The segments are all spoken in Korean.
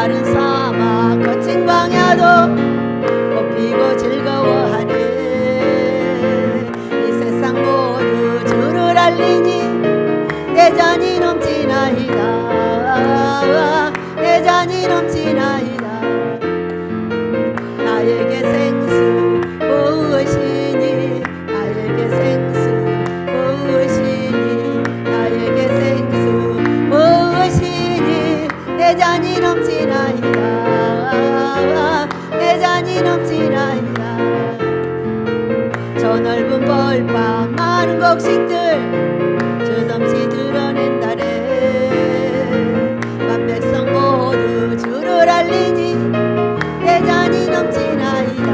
마른 사막 거친 광야도 꽃피고 즐거워하네. 이 세상 모두 주를 알리니 내 잔이 넘치나이다. 내 잔이 넘치나이다. 나에게 생수 부으시니 나에게 생수 부으시니 나에게 생수 부으시니 내 잔이 넘치나이다. 내 잔이 넘치나이다. 저 넓은 벌방 많은 곡식들 주섬시 드러낸다네. 만 백성 모두 주를 알리니 내 잔이 넘치나이다.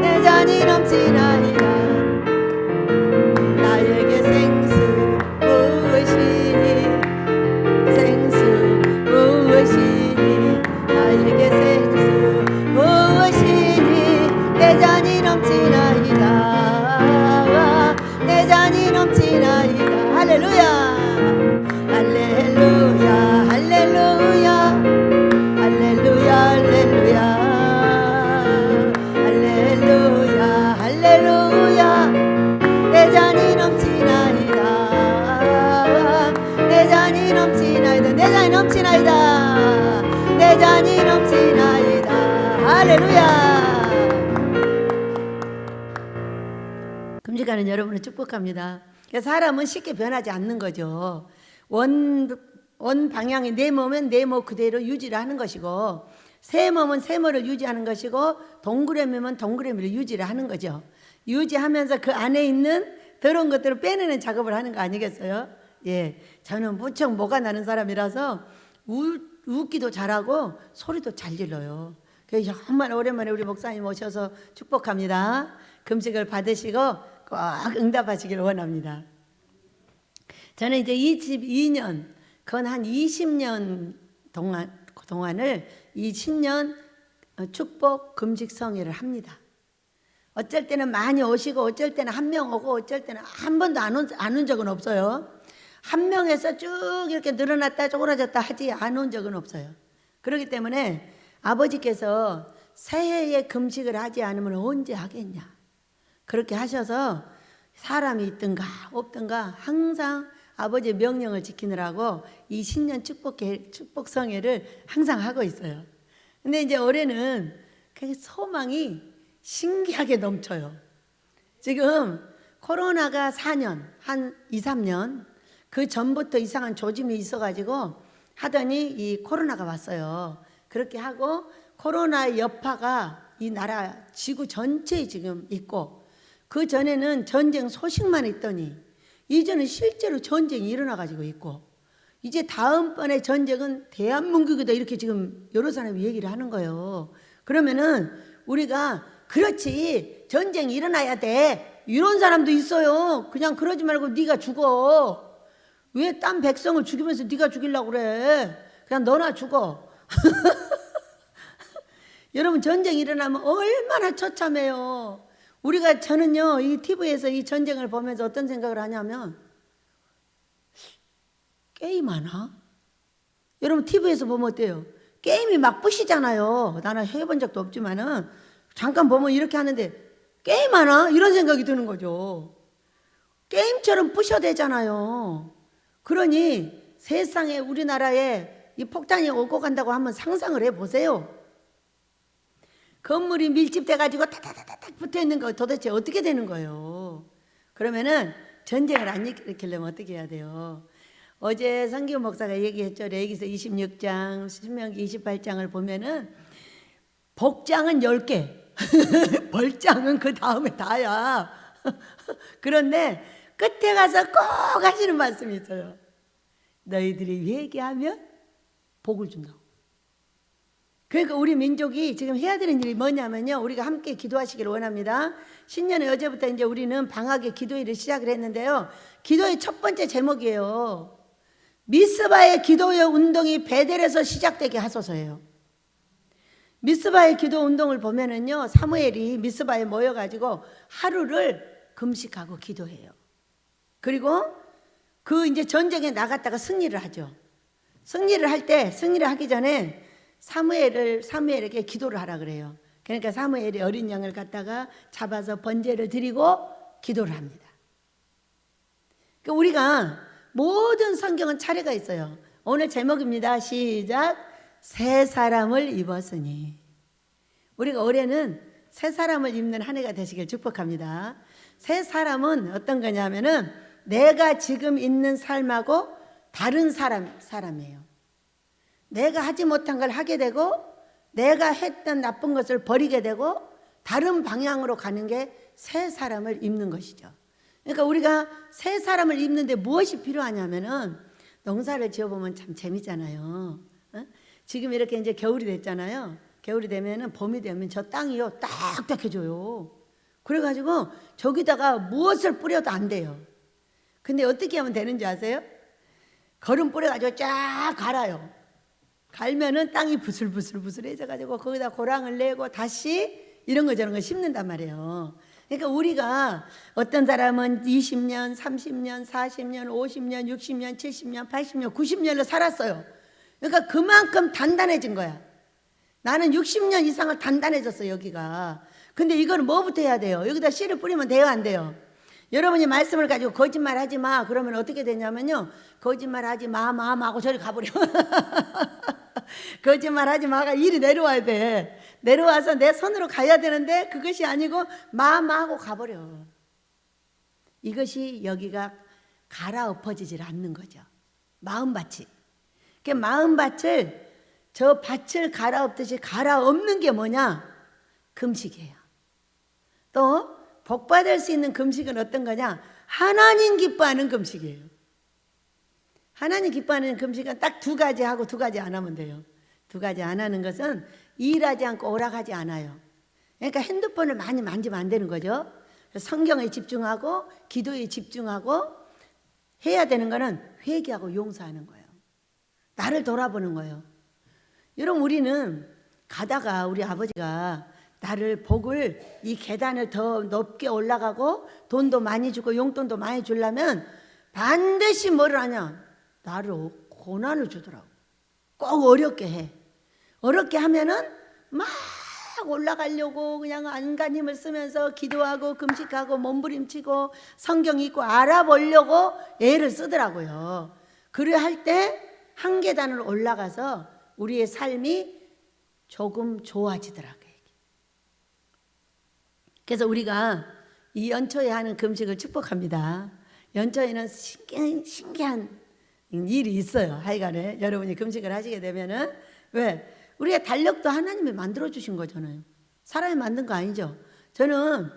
내 잔이 넘치나이다. 나에게 생수 부으시니 생수 부으시니 나에게 생수 부으시니 내 잔이 넘치나이다. 내 잔이 넘치나이다. 할렐루야 할렐루야 할렐루야 할렐루야 할렐루야 할렐루야 내 잔이 넘치나이다. 내 잔이 넘치나이다. 내 잔이 넘치나이다. 내 잔이 넘치나이다. 할렐루야. 금식하는 여러분을 축복합니다. 사람은 쉽게 변하지 않는 거죠. 원 방향이 내 몸은 내 몸 그대로 유지를 하는 것이고 새 몸은 새 몸을 유지하는 것이고 동그라미면 동그라미를 유지를 하는 거죠. 유지하면서 그 안에 있는 더러운 것들을 빼내는 작업을 하는 거 아니겠어요? 예, 저는 무척 뭐가 나는 사람이라서 웃기도 잘하고 소리도 잘 질러요. 그래서 정말 오랜만에 우리 목사님 오셔서 축복합니다. 금식을 받으시고 꼭 응답하시기를 원합니다. 저는 이제 22년, 그건 한 20년 동안을 20년 축복 금식 성회를 합니다. 어쩔 때는 많이 오시고 어쩔 때는 한 명 오고 어쩔 때는 한 번도 안 온 적은 없어요. 한 명에서 쭉 이렇게 늘어났다 쪼그라졌다 하지 안 온 적은 없어요. 그렇기 때문에 아버지께서 새해에 금식을 하지 않으면 언제 하겠냐 그렇게 하셔서 사람이 있든가 없든가 항상 아버지의 명령을 지키느라고 이 신년 축복 성회를 항상 하고 있어요. 근데 이제 올해는 그 소망이 신기하게 넘쳐요. 지금 코로나가 4년, 한 2, 3년 그 전부터 이상한 조짐이 있어가지고 하더니 이 코로나가 왔어요. 그렇게 하고 코로나의 여파가 이 나라 지구 전체에 지금 있고 그 전에는 전쟁 소식만 있더니 이제는 실제로 전쟁이 일어나가지고 있고 이제 다음번에 전쟁은 대한민국이다 이렇게 지금 여러 사람이 얘기를 하는 거예요. 그러면은 우리가 그렇지 전쟁이 일어나야 돼 이런 사람도 있어요. 그냥 그러지 말고 네가 죽어. 왜 딴 백성을 죽이면서 네가 죽이려고 그래. 그냥 너나 죽어. 여러분 전쟁이 일어나면 얼마나 처참해요. 저는요 이 TV에서 이 전쟁을 보면서 어떤 생각을 하냐면 게임하나? 여러분 TV에서 보면 어때요? 게임이 막 부시잖아요. 나는 해본 적도 없지만은 잠깐 보면 이렇게 하는데 게임하나? 이런 생각이 드는 거죠. 게임처럼 부셔대잖아요. 그러니 세상에 우리나라에 이 폭탄이 오고 간다고 한번 상상을 해보세요. 건물이 밀집돼가지고 타타타닥 붙어있는 거 도대체 어떻게 되는 거예요? 그러면은 전쟁을 안 일으키려면 어떻게 해야 돼요? 어제 성기훈 목사가 얘기했죠. 레위기서 26장, 신명기 28장을 보면은 복장은 10개, 벌장은 그 다음에 다야. 그런데 끝에 가서 꼭 하시는 말씀이 있어요. 너희들이 회개하면 복을 준다고. 그러니까 우리 민족이 지금 해야 되는 일이 뭐냐면요. 우리가 함께 기도하시기를 원합니다. 신년의 어제부터 이제 우리는 방학의 기도회를 시작을 했는데요. 기도의 첫 번째 제목이에요. 미스바의 기도회 운동이 베델에서 시작되게 하소서예요. 미스바의 기도 운동을 보면은요. 사무엘이 미스바에 모여가지고 하루를 금식하고 기도해요. 그리고 그 이제 전쟁에 나갔다가 승리를 하죠. 승리를 하기 전에 사무엘에게 기도를 하라 그래요. 그러니까 사무엘이 어린 양을 갖다가 잡아서 번제를 드리고 기도를 합니다. 그러니까 우리가 모든 성경은 차례가 있어요. 오늘 제목입니다. 시작. 새 사람을 입었으니. 우리가 올해는 새 사람을 입는 한 해가 되시길 축복합니다. 새 사람은 어떤 거냐면은 내가 지금 있는 삶하고 다른 사람이에요. 내가 하지 못한 걸 하게 되고 내가 했던 나쁜 것을 버리게 되고 다른 방향으로 가는 게 새 사람을 입는 것이죠. 그러니까 우리가 새 사람을 입는데 무엇이 필요하냐면은 농사를 지어보면 참 재밌잖아요. 지금 이렇게 이제 겨울이 됐잖아요. 겨울이 되면은 봄이 되면 저 땅이요 딱딱해져요. 그래가지고 저기다가 무엇을 뿌려도 안 돼요. 근데 어떻게 하면 되는지 아세요? 거름 뿌려가지고 쫙 갈아요. 갈면은 땅이 부슬부슬해져가지고 거기다 고랑을 내고 다시 이런 거 저런 거 심는단 말이에요. 그러니까 우리가 어떤 사람은 20년, 30년, 40년, 50년, 60년, 70년, 80년, 90년을 살았어요. 그러니까 그만큼 단단해진 거야. 나는 60년 이상을 단단해졌어 여기가. 근데 이거는 뭐부터 해야 돼요? 여기다 씨를 뿌리면 돼요 안 돼요? 여러분이 말씀을 가지고 거짓말하지 마 그러면 어떻게 되냐면요, 거짓말하지 마 하고 저리 가버려. 거짓말하지 마가 일이 내려와야 돼. 내려와서 내 손으로 가야 되는데 그것이 아니고 마 하고 가버려. 이것이 여기가 갈아엎어지질 않는 거죠. 마음밭이. 그 마음밭을 저 밭을 갈아엎듯이 갈아엎는 게 뭐냐? 금식이에요. 또 복받을 수 있는 금식은 어떤 거냐? 하나님 기뻐하는 금식이에요. 하나님 기뻐하는 금식은 딱 두 가지 하고 두 가지 안 하면 돼요. 두 가지 안 하는 것은 일하지 않고 오락하지 않아요. 그러니까 핸드폰을 많이 만지면 안 되는 거죠. 성경에 집중하고 기도에 집중하고 해야 되는 거는 회개하고 용서하는 거예요. 나를 돌아보는 거예요. 여러분 우리는 가다가 우리 아버지가 나를 복을 이 계단을 더 높게 올라가고 돈도 많이 주고 용돈도 많이 주려면 반드시 뭐를 하냐? 나를 고난을 주더라고. 꼭 어렵게 해. 어렵게 하면은 막 올라가려고 그냥 안간힘을 쓰면서 기도하고 금식하고 몸부림치고 성경 읽고 알아보려고 애를 쓰더라고요. 그래 할 때 한 계단을 올라가서 우리의 삶이 조금 좋아지더라고요. 그래서 우리가 이 연초에 하는 금식을 축복합니다. 연초에는 신기한 일이 있어요. 하여간에 여러분이 금식을 하시게 되면은 왜? 우리의 달력도 하나님이 만들어 주신 거잖아요. 사람이 만든 거 아니죠. 저는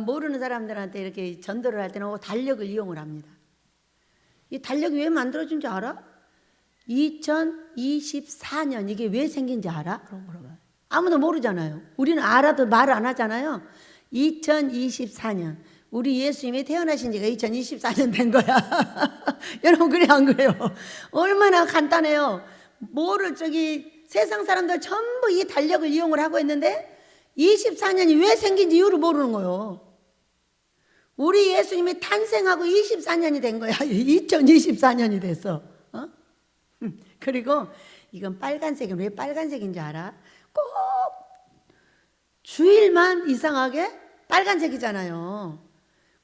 모르는 사람들한테 이렇게 전도를 할 때는 달력을 이용을 합니다. 이 달력이 왜 만들어 준지 알아? 2024년 이게 왜 생긴지 알아? 그런 거 물어봐요. 아무도 모르잖아요. 우리는 알아도 말 안 하잖아요. 2024년 우리 예수님이 태어나신 지가 2024년 된 거야. 여러분 그래 안 그래요? 얼마나 간단해요. 뭐를 세상 사람들 전부 이 달력을 이용을 하고 있는데 24년이 왜 생긴지 이유를 모르는 거예요. 우리 예수님이 탄생하고 24년이 된 거야. 2024년이 됐어. 그리고 이건 빨간색은 왜 빨간색인지 알아? 꼭 주일만 이상하게 빨간색이잖아요.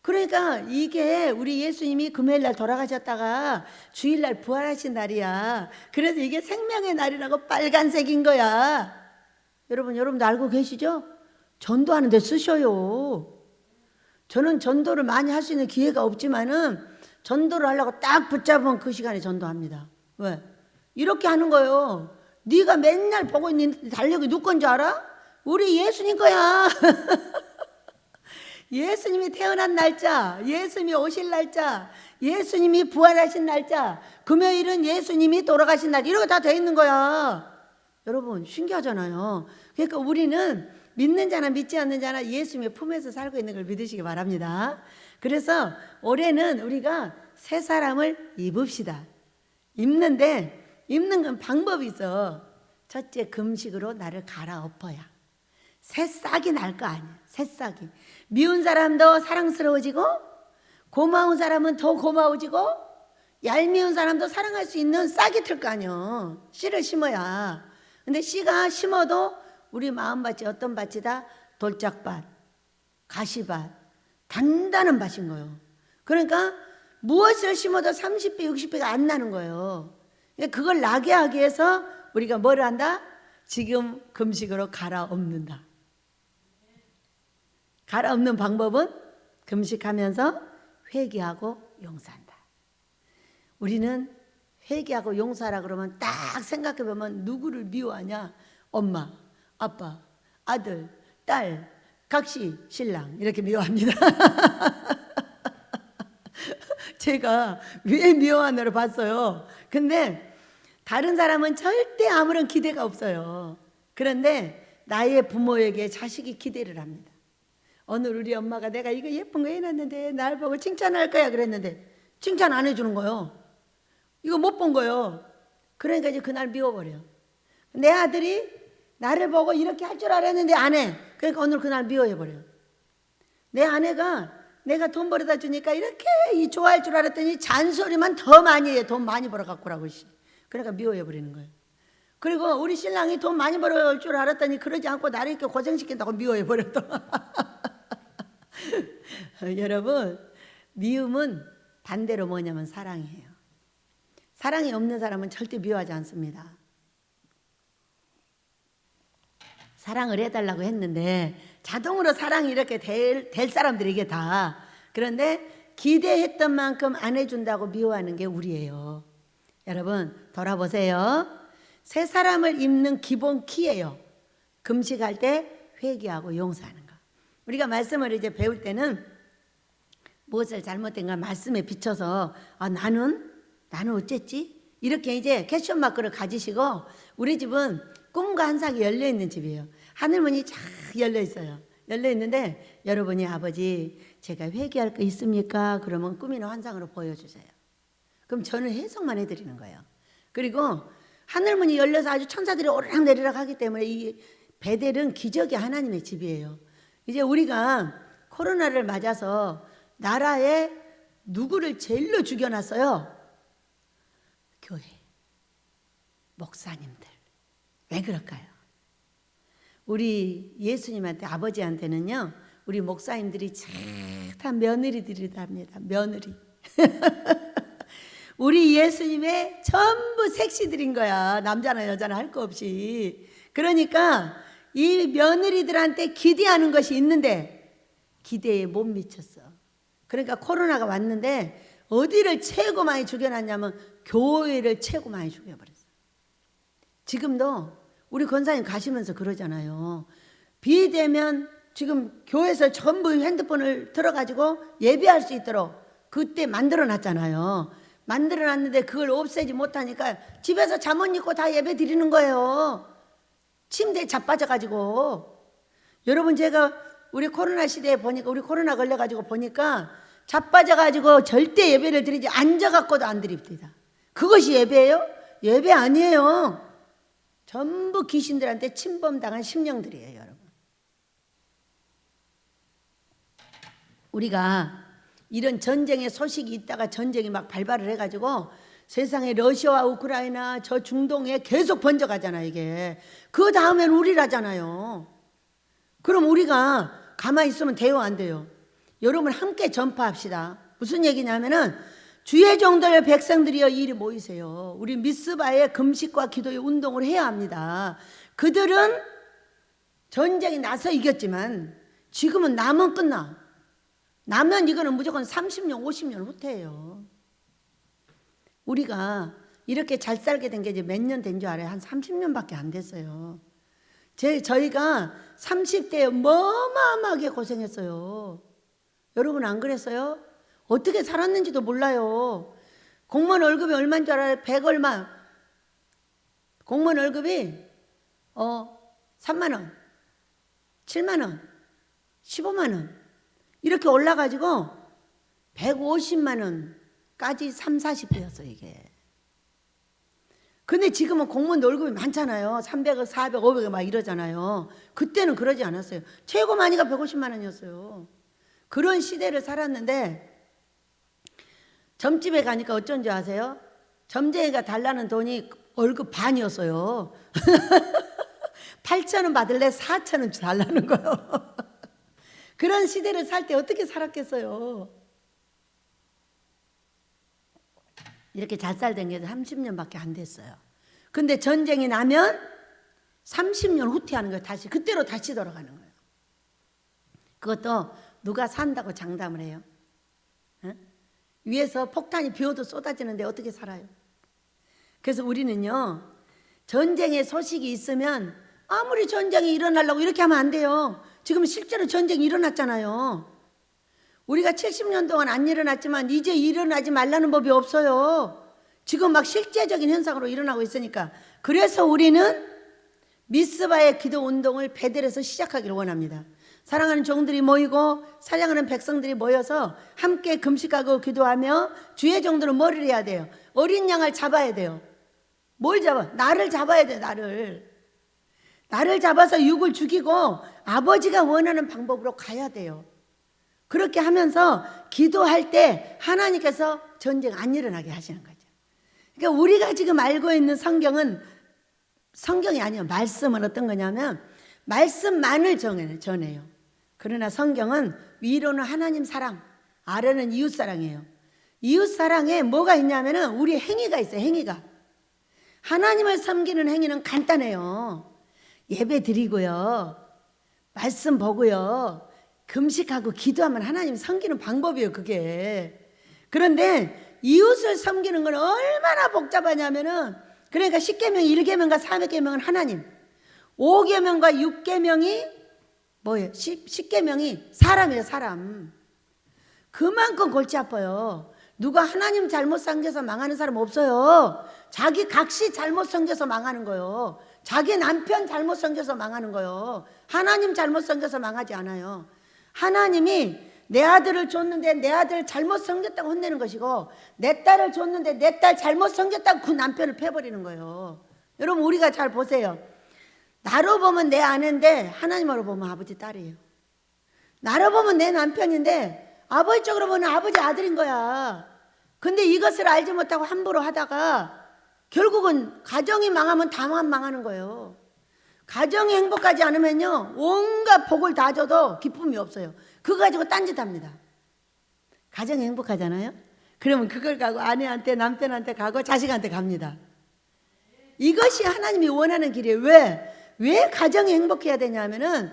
그러니까 이게 우리 예수님이 금요일날 돌아가셨다가 주일날 부활하신 날이야. 그래서 이게 생명의 날이라고 빨간색인 거야. 여러분도 알고 계시죠? 전도하는데 쓰셔요. 저는 전도를 많이 할 수 있는 기회가 없지만은 전도를 하려고 딱 붙잡으면 그 시간에 전도합니다. 왜? 이렇게 하는 거예요. 네가 맨날 보고 있는 달력이 누구 건지 알아? 우리 예수님 거야. 예수님이 태어난 날짜, 예수님이 오실 날짜, 예수님이 부활하신 날짜, 금요일은 예수님이 돌아가신 날, 이런 거 다 돼 있는 거야. 여러분 신기하잖아요. 그러니까 우리는 믿는 자나 믿지 않는 자나 예수님의 품에서 살고 있는 걸 믿으시기 바랍니다. 그래서 올해는 우리가 새 사람을 입읍시다. 입는 건 방법이 있어. 첫째, 금식으로 나를 갈아엎어야 새싹이 날 거 아니야. 새싹이. 미운 사람도 사랑스러워지고 고마운 사람은 더 고마워지고 얄미운 사람도 사랑할 수 있는 싹이 틀 거 아니요. 씨를 심어야. 근데 씨가 심어도 우리 마음밭이 어떤 밭이다? 돌짝밭, 가시밭, 단단한 밭인 거예요. 그러니까 무엇을 심어도 30배, 60배가 안 나는 거예요. 그걸 나게 하기 위해서 우리가 뭘 한다? 지금 금식으로 갈아엎는다. 갈아엎는 방법은 금식하면서 회개하고 용서한다. 우리는 회개하고 용서하라 그러면 딱 생각해보면 누구를 미워하냐? 엄마, 아빠, 아들, 딸, 각시, 신랑 이렇게 미워합니다. 제가 왜 미워하느라 봤어요. 근데 다른 사람은 절대 아무런 기대가 없어요. 그런데 나의 부모에게 자식이 기대를 합니다. 오늘 우리 엄마가 내가 이거 예쁜 거 해놨는데 날 보고 칭찬할 거야 그랬는데 칭찬 안 해주는 거예요. 이거 못 본 거예요. 그러니까 이제 그날 미워버려. 내 아들이 나를 보고 이렇게 할 줄 알았는데 안 해. 그러니까 오늘 그날 미워해버려요. 내 아내가 내가 돈 벌어다 주니까 이렇게 좋아할 줄 알았더니 잔소리만 더 많이 해. 돈 많이 벌어 갖고 라고. 그러니까 미워해버리는 거예요. 그리고 우리 신랑이 돈 많이 벌어올 줄 알았더니 그러지 않고 나를 이렇게 고생시킨다고 미워해버렸다. 여러분, 미움은 반대로 뭐냐면 사랑이에요. 사랑이 없는 사람은 절대 미워하지 않습니다. 사랑을 해달라고 했는데 자동으로 사랑이 이렇게 될 사람들에게 다. 그런데 기대했던 만큼 안 해준다고 미워하는 게 우리예요. 여러분 돌아보세요. 새 사람을 입는 기본 키예요. 금식할 때 회개하고 용서하는 거. 우리가 말씀을 이제 배울 때는 무엇을 잘못된가 말씀에 비춰서 나는 어쨌지? 이렇게 이제 캐션 마크를 가지시고, 우리 집은 꿈과 환상이 열려 있는 집이에요. 하늘문이 쫙 열려 있어요. 열려 있는데 여러분이 아버지 제가 회개할 거 있습니까? 그러면 꿈이나 환상으로 보여주세요. 그럼 저는 해석만 해드리는 거예요. 그리고 하늘문이 열려서 아주 천사들이 오르락내리락 하기 때문에 이 베델은 기적이 하나님의 집이에요. 이제 우리가 코로나를 맞아서 나라에 누구를 제일로 죽여놨어요? 교회, 목사님들. 왜 그럴까요? 우리 예수님한테, 아버지한테는요, 우리 목사님들이 착한 며느리들이랍니다. 며느리. 우리 예수님의 전부 색시들인 거야. 남자나 여자나 할 거 없이. 그러니까 이 며느리들한테 기대하는 것이 있는데 기대에 못 미쳤어. 그러니까 코로나가 왔는데 어디를 최고 많이 죽여놨냐면 교회를 최고 많이 죽여버렸어. 지금도 우리 권사님 가시면서 그러잖아요. 비대면 지금 교회에서 전부 핸드폰을 들어가지고 예배할 수 있도록 그때 만들어놨잖아요. 만들어놨는데 그걸 없애지 못하니까 집에서 잠옷 입고 다 예배 드리는 거예요. 침대에 자빠져가지고. 여러분 제가 우리 코로나 시대에 보니까, 우리 코로나 걸려가지고 보니까 자빠져가지고 절대 예배를 드리지, 앉아갖고도 안 드립니다. 그것이 예배예요? 예배 아니에요. 전부 귀신들한테 침범당한 심령들이에요. 여러분, 우리가 이런 전쟁의 소식이 있다가 전쟁이 막 발발을 해가지고 세상에 러시아와 우크라이나 저 중동에 계속 번져가잖아요. 이게 그 다음엔 우리라잖아요. 그럼 우리가 가만히 있으면 돼요, 안 돼요? 여러분 함께 전파합시다. 무슨 얘기냐면은 주의 종들 백성들이여 이리 모이세요. 우리 미스바의 금식과 기도의 운동을 해야 합니다. 그들은 전쟁이 나서 이겼지만 지금은 남은 끝나. 나면 이거는 무조건 30년, 50년 후퇴예요. 우리가 이렇게 잘 살게 된 게 이제 몇 년 된 줄 알아요? 한 30년밖에 안 됐어요. 저희가 30대에 어마어마하게 고생했어요. 여러분 안 그랬어요? 어떻게 살았는지도 몰라요. 공무원 월급이 얼마인 줄 알아요? 100 얼마. 공무원 월급이 3만 원, 7만 원, 15만 원 이렇게 올라가지고 150만 원까지 3, 40배였어요 이게. 근데 지금은 공무원 월급이 많잖아요. 300억, 400억, 500억 막 이러잖아요. 그때는 그러지 않았어요. 최고 많이가 150만 원이었어요. 그런 시대를 살았는데 점집에 가니까 어쩐 줄 아세요? 점쟁이가 달라는 돈이 월급 반이었어요. 8,000원 받을래 4,000원 달라는 거요. 그런 시대를 살 때 어떻게 살았겠어요? 이렇게 잘 살던 게 30년밖에 안 됐어요. 근데 전쟁이 나면 30년 후퇴하는 거예요. 다시 그때로 다시 돌아가는 거예요. 그것도 누가 산다고 장담을 해요? 어? 위에서 폭탄이 비워도 쏟아지는데 어떻게 살아요? 그래서 우리는요, 전쟁의 소식이 있으면 아무리 전쟁이 일어나려고 이렇게 하면 안 돼요. 지금 실제로 전쟁이 일어났잖아요. 우리가 70년 동안 안 일어났지만 이제 일어나지 말라는 법이 없어요. 지금 막 실제적인 현상으로 일어나고 있으니까. 그래서 우리는 미스바의 기도 운동을 베델에서 시작하기를 원합니다. 사랑하는 종들이 모이고 사랑하는 백성들이 모여서 함께 금식하고 기도하며 주의 종들은 뭐를 해야 돼요? 어린 양을 잡아야 돼요. 뭘 잡아? 나를 잡아야 돼요. 나를 잡아서 육을 죽이고 아버지가 원하는 방법으로 가야 돼요. 그렇게 하면서 기도할 때 하나님께서 전쟁 안 일어나게 하시는 거죠. 그러니까 우리가 지금 알고 있는 성경은 성경이 아니에요. 말씀은 어떤 거냐면 말씀만을 전해요. 그러나 성경은 위로는 하나님 사랑, 아래는 이웃 사랑이에요. 이웃 사랑에 뭐가 있냐면은 우리 행위가 있어요. 행위가. 하나님을 섬기는 행위는 간단해요. 예배 드리고요. 말씀 보고요. 금식하고 기도하면 하나님 섬기는 방법이에요. 그게. 그런데 이웃을 섬기는 건 얼마나 복잡하냐면은 그러니까 10계명, 1계명과 3계명은 하나님, 5계명과 6계명이 뭐예요? 10계명이 사람이에요. 사람. 그만큼 골치 아파요. 누가 하나님 잘못 섬겨서 망하는 사람 없어요. 자기 각시 잘못 섬겨서 망하는 거요. 자기 남편 잘못 섬겨서 망하는 거요. 하나님 잘못 섬겨서 망하지 않아요. 하나님이 내 아들을 줬는데 내 아들 잘못 섬겼다고 혼내는 것이고 내 딸을 줬는데 내 딸 잘못 섬겼다고 그 남편을 패버리는 거예요. 여러분 우리가 잘 보세요. 나로 보면 내 아내인데 하나님으로 보면 아버지 딸이에요. 나로 보면 내 남편인데 아버지 쪽으로 보면 아버지 아들인 거야. 근데 이것을 알지 못하고 함부로 하다가 결국은 가정이 망하면 다만 망하는 거예요. 가정이 행복하지 않으면요 온갖 복을 다 줘도 기쁨이 없어요. 그거 가지고 딴짓합니다. 가정이 행복하잖아요. 그러면 그걸 가고 아내한테 남편한테 가고 자식한테 갑니다. 이것이 하나님이 원하는 길이에요. 왜 가정이 행복해야 되냐면은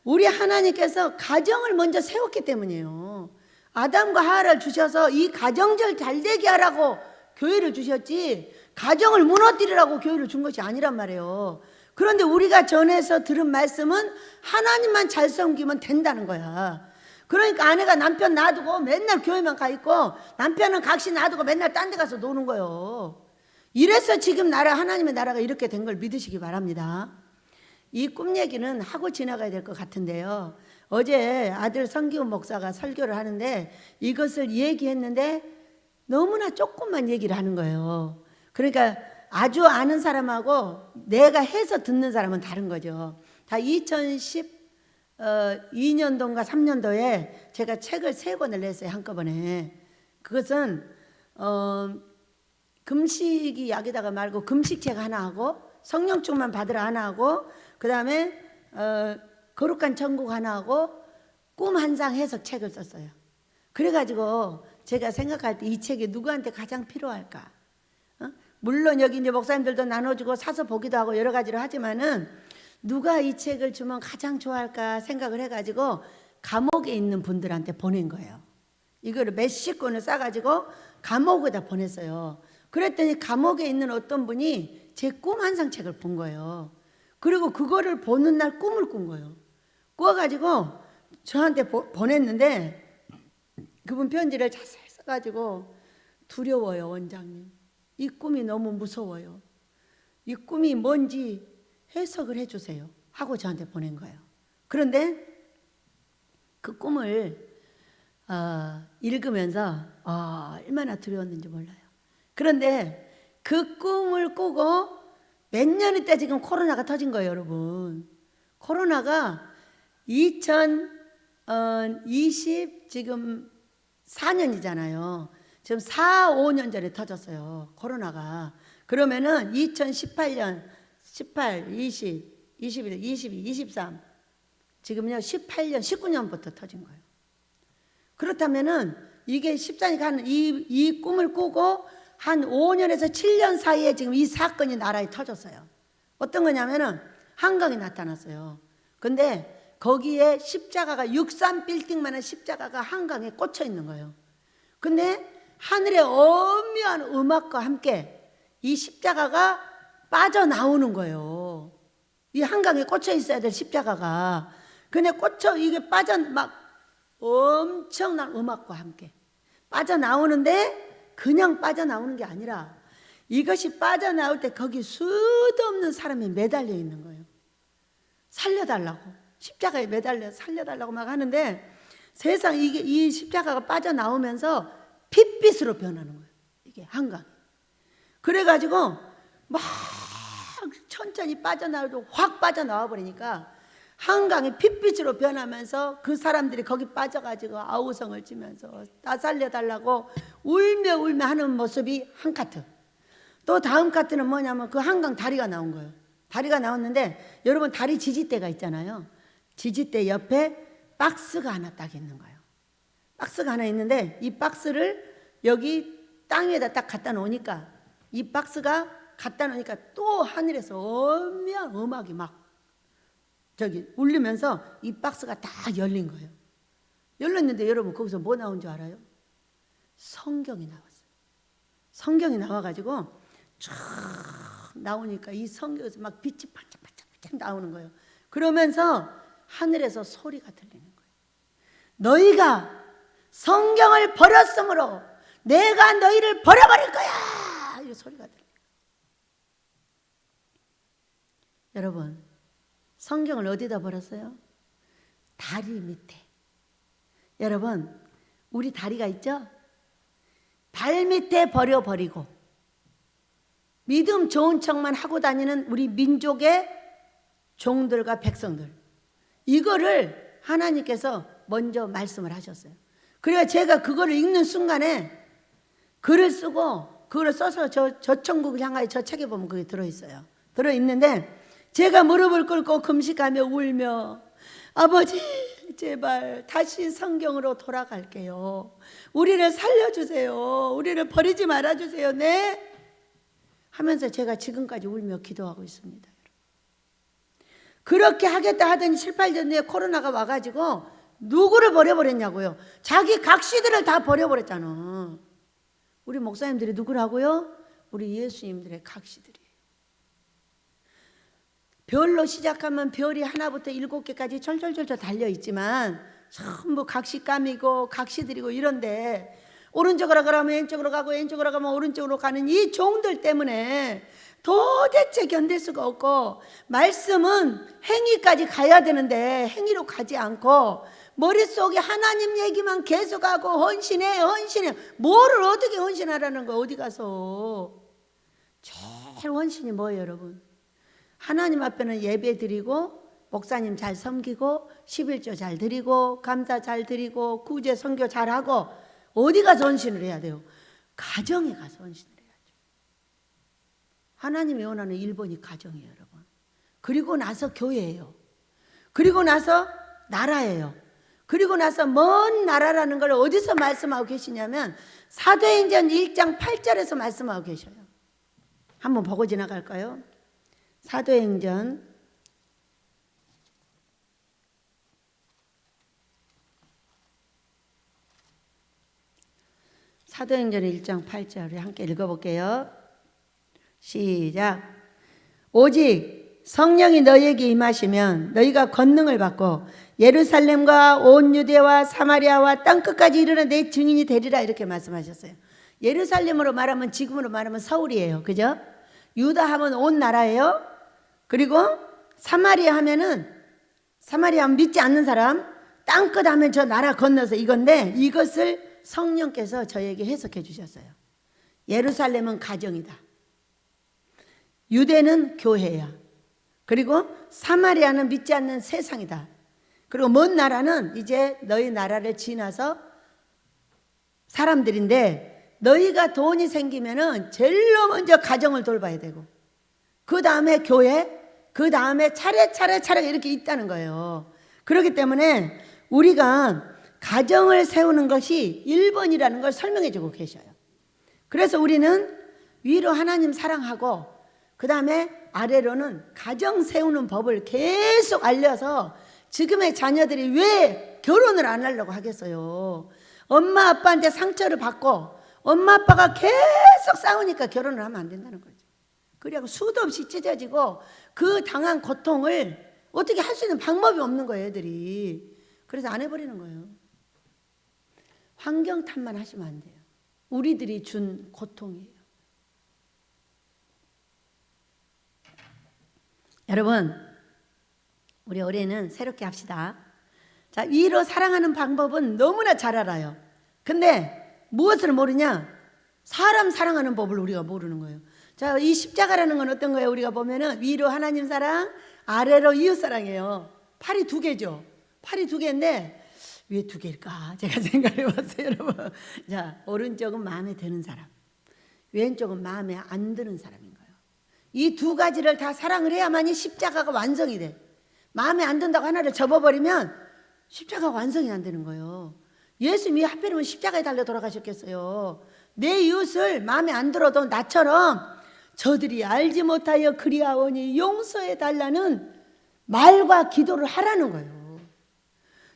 우리 하나님께서 가정을 먼저 세웠기 때문이에요. 아담과 하와를 주셔서 이 가정절 잘 되게 하라고 교회를 주셨지 가정을 무너뜨리라고 교회를 준 것이 아니란 말이에요. 그런데 우리가 전에서 들은 말씀은 하나님만 잘 섬기면 된다는 거야. 그러니까 아내가 남편 놔두고 맨날 교회만 가 있고 남편은 각시 놔두고 맨날 딴 데 가서 노는 거예요. 이래서 지금 하나님의 나라가 이렇게 된 걸 믿으시기 바랍니다. 이 꿈 얘기는 하고 지나가야 될 것 같은데요. 어제 아들 성기훈 목사가 설교를 하는데 이것을 얘기했는데 너무나 조금만 얘기를 하는 거예요. 그러니까 아주 아는 사람하고 내가 해서 듣는 사람은 다른 거죠. 다 2012년도인가 3년도에 제가 책을 3권을 냈어요. 한꺼번에. 그것은 금식이 약이다가 말고 금식책 하나 하고 성령충만 받으라 하나 하고 그 다음에 거룩한 천국 하나 하고 꿈 한 상 해석책을 썼어요. 그래가지고 제가 생각할 때 이 책이 누구한테 가장 필요할까? 물론 여기 이제 목사님들도 나눠주고 사서 보기도 하고 여러 가지를 하지만은 누가 이 책을 주면 가장 좋아할까 생각을 해가지고 감옥에 있는 분들한테 보낸 거예요. 이거를 몇십 권을 싸가지고 감옥에다 보냈어요. 그랬더니 감옥에 있는 어떤 분이 제 꿈 한 상 책을 본 거예요. 그리고 그거를 보는 날 꿈을 꾼 거예요. 꾸어가지고 저한테 보냈는데 그분 편지를 자세히 써가지고 두려워요, 원장님. 이 꿈이 너무 무서워요. 이 꿈이 뭔지 해석을 해주세요 하고 저한테 보낸 거예요. 그런데 그 꿈을 읽으면서 얼마나 두려웠는지 몰라요. 그런데 그 꿈을 꾸고 몇 년 있다 지금 코로나가 터진 거예요, 여러분. 코로나가 2020 지금 4년이잖아요. 지금 4, 5년 전에 터졌어요. 코로나가. 그러면은 2018년 18, 20, 21, 22, 23 지금요 18년, 19년부터 터진 거예요. 그렇다면은 이게 14니까 이 꿈을 꾸고 한 5년에서 7년 사이에 지금 이 사건이 나라에 터졌어요. 어떤 거냐면은 한강이 나타났어요. 근데 거기에 십자가가 63빌딩만한 십자가가 한강에 꽂혀 있는 거예요. 근데 하늘의 엄밀한 음악과 함께 이 십자가가 빠져나오는 거예요. 이 한강에 꽂혀 있어야 될 십자가가. 근데 이게 막 엄청난 음악과 함께 빠져나오는데 그냥 빠져나오는 게 아니라 이것이 빠져나올 때 거기 수도 없는 사람이 매달려 있는 거예요. 살려달라고. 십자가에 매달려 살려달라고 막 하는데 세상 이 십자가가 빠져나오면서 핏빛으로 변하는 거예요. 이게 한강이. 그래가지고 막 천천히 빠져나오고 확 빠져나와 버리니까 한강이 핏빛으로 변하면서 그 사람들이 거기 빠져가지고 아우성을 치면서 나 살려달라고 울며 하는 모습이 한 카트. 또 다음 카트는 뭐냐면 그 한강 다리가 나온 거예요. 다리가 나왔는데 여러분 다리 지지대가 있잖아요. 지지대 옆에 박스가 하나 딱 있는 거예요. 박스가 하나 있는데 이 박스를 여기 땅 위에다 딱 갖다 놓으니까 이 박스가 갖다 놓으니까 또 하늘에서 엄밀한 음악이 막 울리면서 이 박스가 다 열린 거예요. 열렸는데 여러분 거기서 뭐 나온 줄 알아요? 성경이 나왔어요. 성경이 나와가지고 쫙 나오니까 이 성경에서 막 빛이 반짝반짝 나오는 거예요. 그러면서 하늘에서 소리가 들리는 거예요. 너희가 성경을 버렸으므로 내가 너희를 버려버릴 거야. 이 소리가 들려요. 여러분 성경을 어디다 버렸어요? 다리 밑에. 여러분 우리 다리가 있죠? 발 밑에 버려버리고 믿음 좋은 척만 하고 다니는 우리 민족의 종들과 백성들, 이거를 하나님께서 먼저 말씀을 하셨어요. 그래서 제가 그거를 읽는 순간에 글을 쓰고 그걸 써서 저 천국을 향하여 저 책에 보면 그게 들어있어요. 들어있는데 제가 무릎을 꿇고 금식하며 울며 아버지 제발 다시 성경으로 돌아갈게요. 우리를 살려주세요. 우리를 버리지 말아주세요. 네? 하면서 제가 지금까지 울며 기도하고 있습니다. 그렇게 하겠다 하더니 7, 8년 뒤에 코로나가 와가지고 누구를 버려버렸냐고요? 자기 각시들을 다 버려버렸잖아. 우리 목사님들이 누구라고요? 우리 예수님들의 각시들이에요. 별로 시작하면 별이 하나부터 7개까지 철철철철 달려있지만 전부 각시감이고 각시들이고 이런데 오른쪽으로 가면 왼쪽으로 가고 왼쪽으로 가면 오른쪽으로 가는 이 종들 때문에 도대체 견딜 수가 없고, 말씀은 행위까지 가야 되는데 행위로 가지 않고 머릿속에 하나님 얘기만 계속하고 헌신해 뭐를 어떻게 헌신하라는 거야. 어디 가서. 제일 헌신이 뭐예요 여러분? 하나님 앞에는 예배 드리고 목사님 잘 섬기고 11조 잘 드리고 감사 잘 드리고 구제 선교 잘하고, 어디 가서 헌신을 해야 돼요? 가정에 가서 헌신을 해야죠. 하나님이 원하는 1번이 가정이에요 여러분. 그리고 나서 교회예요. 그리고 나서 나라예요. 그리고 나서 먼 나라라는 걸 어디서 말씀하고 계시냐면 사도행전 1장 8절에서 말씀하고 계셔요. 한번 보고 지나갈까요? 사도행전 1장 8절을 함께 읽어볼게요. 시작. 오직 성령이 너희에게 임하시면 너희가 권능을 받고 예루살렘과 온 유대와 사마리아와 땅끝까지 이르는 내 증인이 되리라, 이렇게 말씀하셨어요. 예루살렘으로 말하면 지금으로 말하면 서울이에요. 그죠? 유다 하면 온 나라예요. 그리고 사마리아 하면은 믿지 않는 사람, 땅끝 하면 저 나라 건너서 이건데, 이것을 성령께서 저에게 해석해 주셨어요. 예루살렘은 가정이다. 유대는 교회야. 그리고 사마리아는 믿지 않는 세상이다. 그리고 먼 나라는 이제 너희 나라를 지나서 사람들인데, 너희가 돈이 생기면은 제일로 먼저 가정을 돌봐야 되고, 그 다음에 교회, 그 다음에 차례차례 이렇게 있다는 거예요. 그렇기 때문에 우리가 가정을 세우는 것이 1번이라는 걸 설명해 주고 계셔요. 그래서 우리는 위로 하나님 사랑하고, 그 다음에 아래로는 가정 세우는 법을 계속 알려서 지금의 자녀들이 왜 결혼을 안 하려고 하겠어요? 엄마 아빠한테 상처를 받고 엄마 아빠가 계속 싸우니까 결혼을 하면 안 된다는 거죠. 그리고 수도 없이 찢어지고 그 당한 고통을 어떻게 할 수 있는 방법이 없는 거예요, 애들이. 그래서 안 해버리는 거예요. 환경 탓만 하시면 안 돼요. 우리들이 준 고통이에요. 여러분, 우리 올해는 새롭게 합시다. 자, 위로 사랑하는 방법은 너무나 잘 알아요. 근데 무엇을 모르냐? 사람 사랑하는 법을 우리가 모르는 거예요. 자, 이 십자가라는 건 어떤 거예요? 우리가 보면은 위로 하나님 사랑, 아래로 이웃 사랑이에요. 팔이 두 개죠. 팔이 두 개인데 왜 두 개일까? 제가 생각해 봤어요, 여러분. 자, 오른쪽은 마음에 드는 사람, 왼쪽은 마음에 안 드는 사람인 거예요. 이 두 가지를 다 사랑을 해야만이 십자가가 완성이 돼. 마음에 안 든다고 하나를 접어버리면 십자가가 완성이 안 되는 거예요. 예수님이 하필이면 십자가에 달려 돌아가셨겠어요. 내 이웃을 마음에 안 들어도 나처럼 저들이 알지 못하여 그리하오니 용서해 달라는 말과 기도를 하라는 거예요.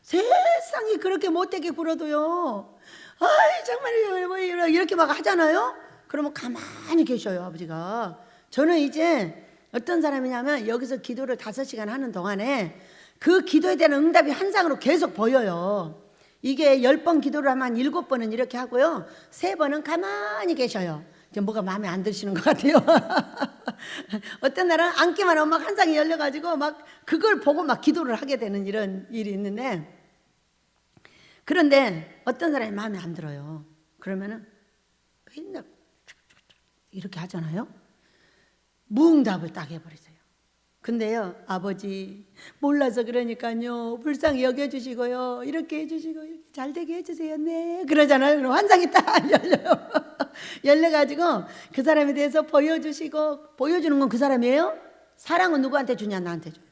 세상이 그렇게 못되게 굴어도요, 아이 정말 이렇게 막 하잖아요. 그러면 가만히 계셔요, 아버지가. 저는 이제 어떤 사람이냐면 여기서 기도를 5시간 하는 동안에 그 기도에 대한 응답이 환상으로 계속 보여요. 이게 10번 기도를 하면 7번은 이렇게 하고요, 3번은 가만히 계셔요. 지금 뭐가 마음에 안 드시는 것 같아요. 어떤 날은 앉기만 하면 막 환상이 열려가지고 막 그걸 보고 막 기도를 하게 되는 이런 일이 있는데, 그런데 어떤 사람이 마음에 안 들어요. 그러면은 맨날 이렇게 하잖아요. 무응답을 딱 해버리세요. 근데요, 아버지 몰라서 그러니까요 불쌍히 여겨주시고요, 이렇게 해주시고 이렇게 잘되게 해주세요. 네, 그러잖아요. 그럼 환상이 딱 열려요. 열려가지고 그 사람에 대해서 보여주시고, 보여주는 건 그 사람이에요. 사랑은 누구한테 주냐? 나한테 줘요.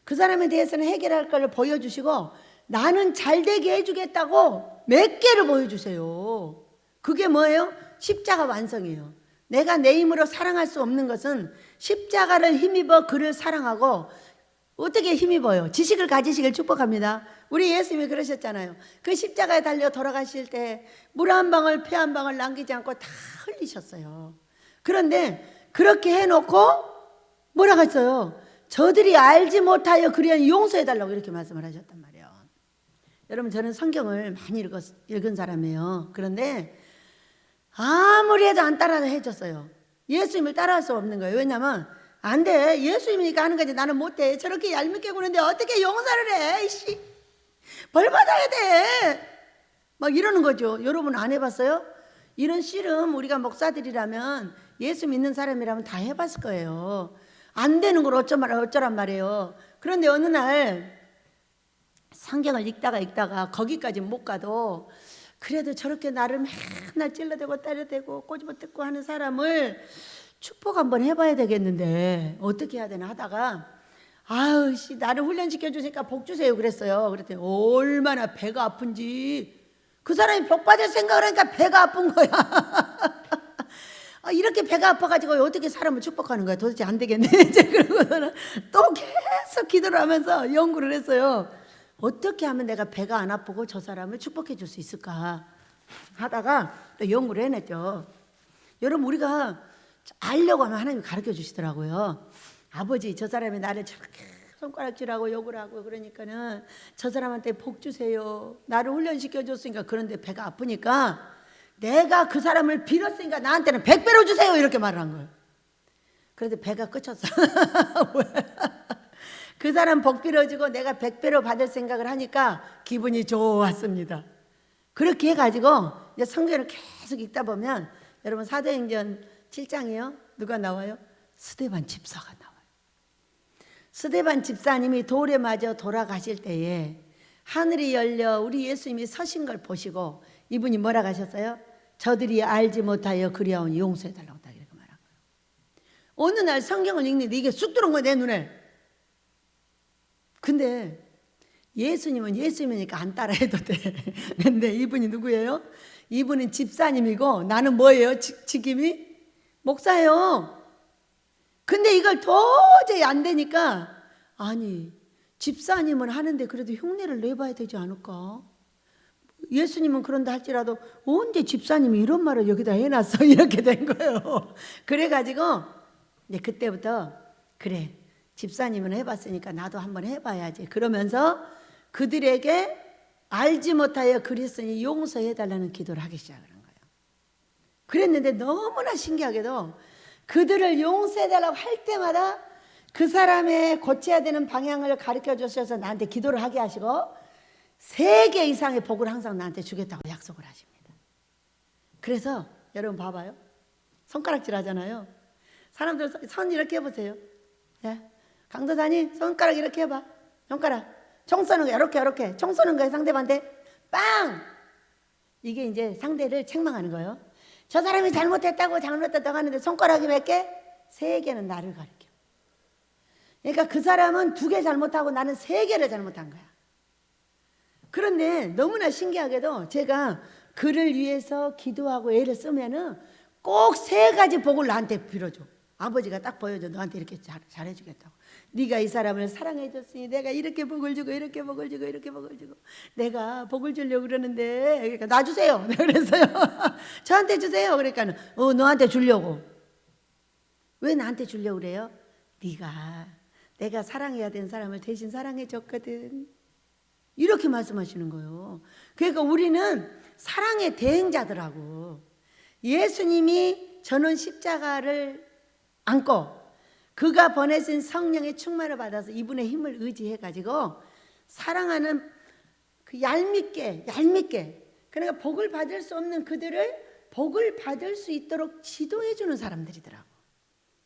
그 사람에 대해서는 해결할 걸 보여주시고 나는 잘되게 해주겠다고 몇 개를 보여주세요. 그게 뭐예요? 십자가 완성이에요. 내가 내 힘으로 사랑할 수 없는 것은 십자가를 힘입어 그를 사랑하고, 어떻게 힘입어요? 지식을 가지시길 축복합니다. 우리 예수님이 그러셨잖아요. 그 십자가에 달려 돌아가실 때 물 한 방울 피 한 방울 남기지 않고 다 흘리셨어요. 그런데 그렇게 해놓고 뭐라고 했어요? 저들이 알지 못하여 그리하니 용서해달라고 이렇게 말씀을 하셨단 말이에요. 여러분, 저는 성경을 많이 읽은 사람이에요. 그런데 아무리 해도 안 따라 해줬어요. 예수님을 따라할 수 없는 거예요. 왜냐면 안 돼. 예수님이니까 하는 거지 나는 못해. 저렇게 얄밉게 구는데 어떻게 용서를 해? 이씨, 벌 받아야 돼. 막 이러는 거죠. 여러분 안 해봤어요? 이런 씨름 우리가 목사들이라면, 예수 믿는 사람이라면 다 해봤을 거예요. 안 되는 걸 어쩌란 말이에요. 그런데 어느 날 성경을 읽다가 거기까지 못 가도 그래도 저렇게 나를 맨날 찔러대고 때려대고 꼬집어 뜯고 하는 사람을 축복 한번 해봐야 되겠는데 어떻게 해야 되나 하다가, 아유 씨, 나를 훈련시켜 주니까 복 주세요 그랬어요. 그랬더니 얼마나 배가 아픈지, 그 사람이 복 받을 생각을 하니까 배가 아픈 거야. 이렇게 배가 아파가지고 어떻게 사람을 축복하는 거야? 도대체 안 되겠네. 이제 그러고서는 또 계속 기도를 하면서 연구를 했어요. 어떻게 하면 내가 배가 안 아프고 저 사람을 축복해 줄 수 있을까 하다가 또 연구를 해냈죠. 여러분, 우리가 알려고 하면 하나님이 가르쳐 주시더라고요. 아버지, 저 사람이 나를 저렇게 손가락질하고 욕을 하고 그러니까는 저 사람한테 복 주세요. 나를 훈련시켜 줬으니까. 그런데 배가 아프니까 내가 그 사람을 빌었으니까 나한테는 100배로 주세요. 이렇게 말을 한 거예요. 그런데 배가 끝쳤어. 그 사람 복 빌어주고 내가 100배로 받을 생각을 하니까 기분이 좋았습니다. 그렇게 해가지고 이제 성경을 계속 읽다 보면, 여러분 사도행전 7장이요. 누가 나와요? 스데반 집사가 나와요. 스데반 집사님이 돌에 맞아 돌아가실 때에 하늘이 열려 우리 예수님이 서신 걸 보시고 이분이 뭐라고 하셨어요? 저들이 알지 못하여 그리하오니 용서해달라고 딱 이렇게 말한 거예요. 어느 날 성경을 읽는데 이게 쑥 들어온 거예요, 내 눈에. 근데 예수님은 예수님이니까 안 따라해도 돼. 근데 이분이 누구예요? 이분은 집사님이고 나는 뭐예요? 직임이? 목사예요. 근데 이걸 도저히 안 되니까, 아니 집사님은 하는데 그래도 흉내를 내봐야 되지 않을까? 예수님은 그런다 할지라도 언제 집사님이 이런 말을 여기다 해놨어? 이렇게 된 거예요. 그래가지고 이제 그때부터 그래, 집사님은 해봤으니까 나도 한번 해봐야지 그러면서 그들에게 알지 못하여 그리스도니 용서해달라는 기도를 하기 시작하는 거예요. 그랬는데 너무나 신기하게도 그들을 용서해달라고 할 때마다 그 사람의 고쳐야 되는 방향을 가르쳐 주셔서 나한테 기도를 하게 하시고 3개 이상의 복을 항상 나한테 주겠다고 약속을 하십니다. 그래서 여러분 봐봐요. 손가락질 하잖아요. 사람들 손 이렇게 해보세요. 네. 강도사님 손가락 이렇게 해봐. 손가락 총 쏘는 거 이렇게 총 쏘는 거예요. 상대방한테 빵! 이게 이제 상대를 책망하는 거예요. 저 사람이 잘못했다고 하는데 손가락이 몇 개? 3개는 나를 가리켜. 그러니까 그 사람은 2개 잘못하고 나는 3개를 잘못한 거야. 그런데 너무나 신기하게도 제가 그를 위해서 기도하고 애를 쓰면은 꼭 3가지 복을 나한테 빌어줘. 아버지가 딱 보여줘. 너한테 이렇게 잘해주겠다고. 네가 이 사람을 사랑해줬으니 내가 이렇게 복을 주고 이렇게 복을 주고 이렇게 복을 주고 내가 복을 주려고 그러는데 그러니까 나 주세요. 그래서요. 저한테 주세요. 그러니까 너한테 주려고. 왜 나한테 주려고 그래요? 내가 사랑해야 되는 사람을 대신 사랑해줬거든. 이렇게 말씀하시는 거예요. 그러니까 우리는 사랑의 대행자더라고. 예수님이 전원 십자가를 안고 그가 보내신 성령의 충만을 받아서 이분의 힘을 의지해가지고 사랑하는 그 얄밉게 그러니까 복을 받을 수 없는 그들을 복을 받을 수 있도록 지도해주는 사람들이더라고.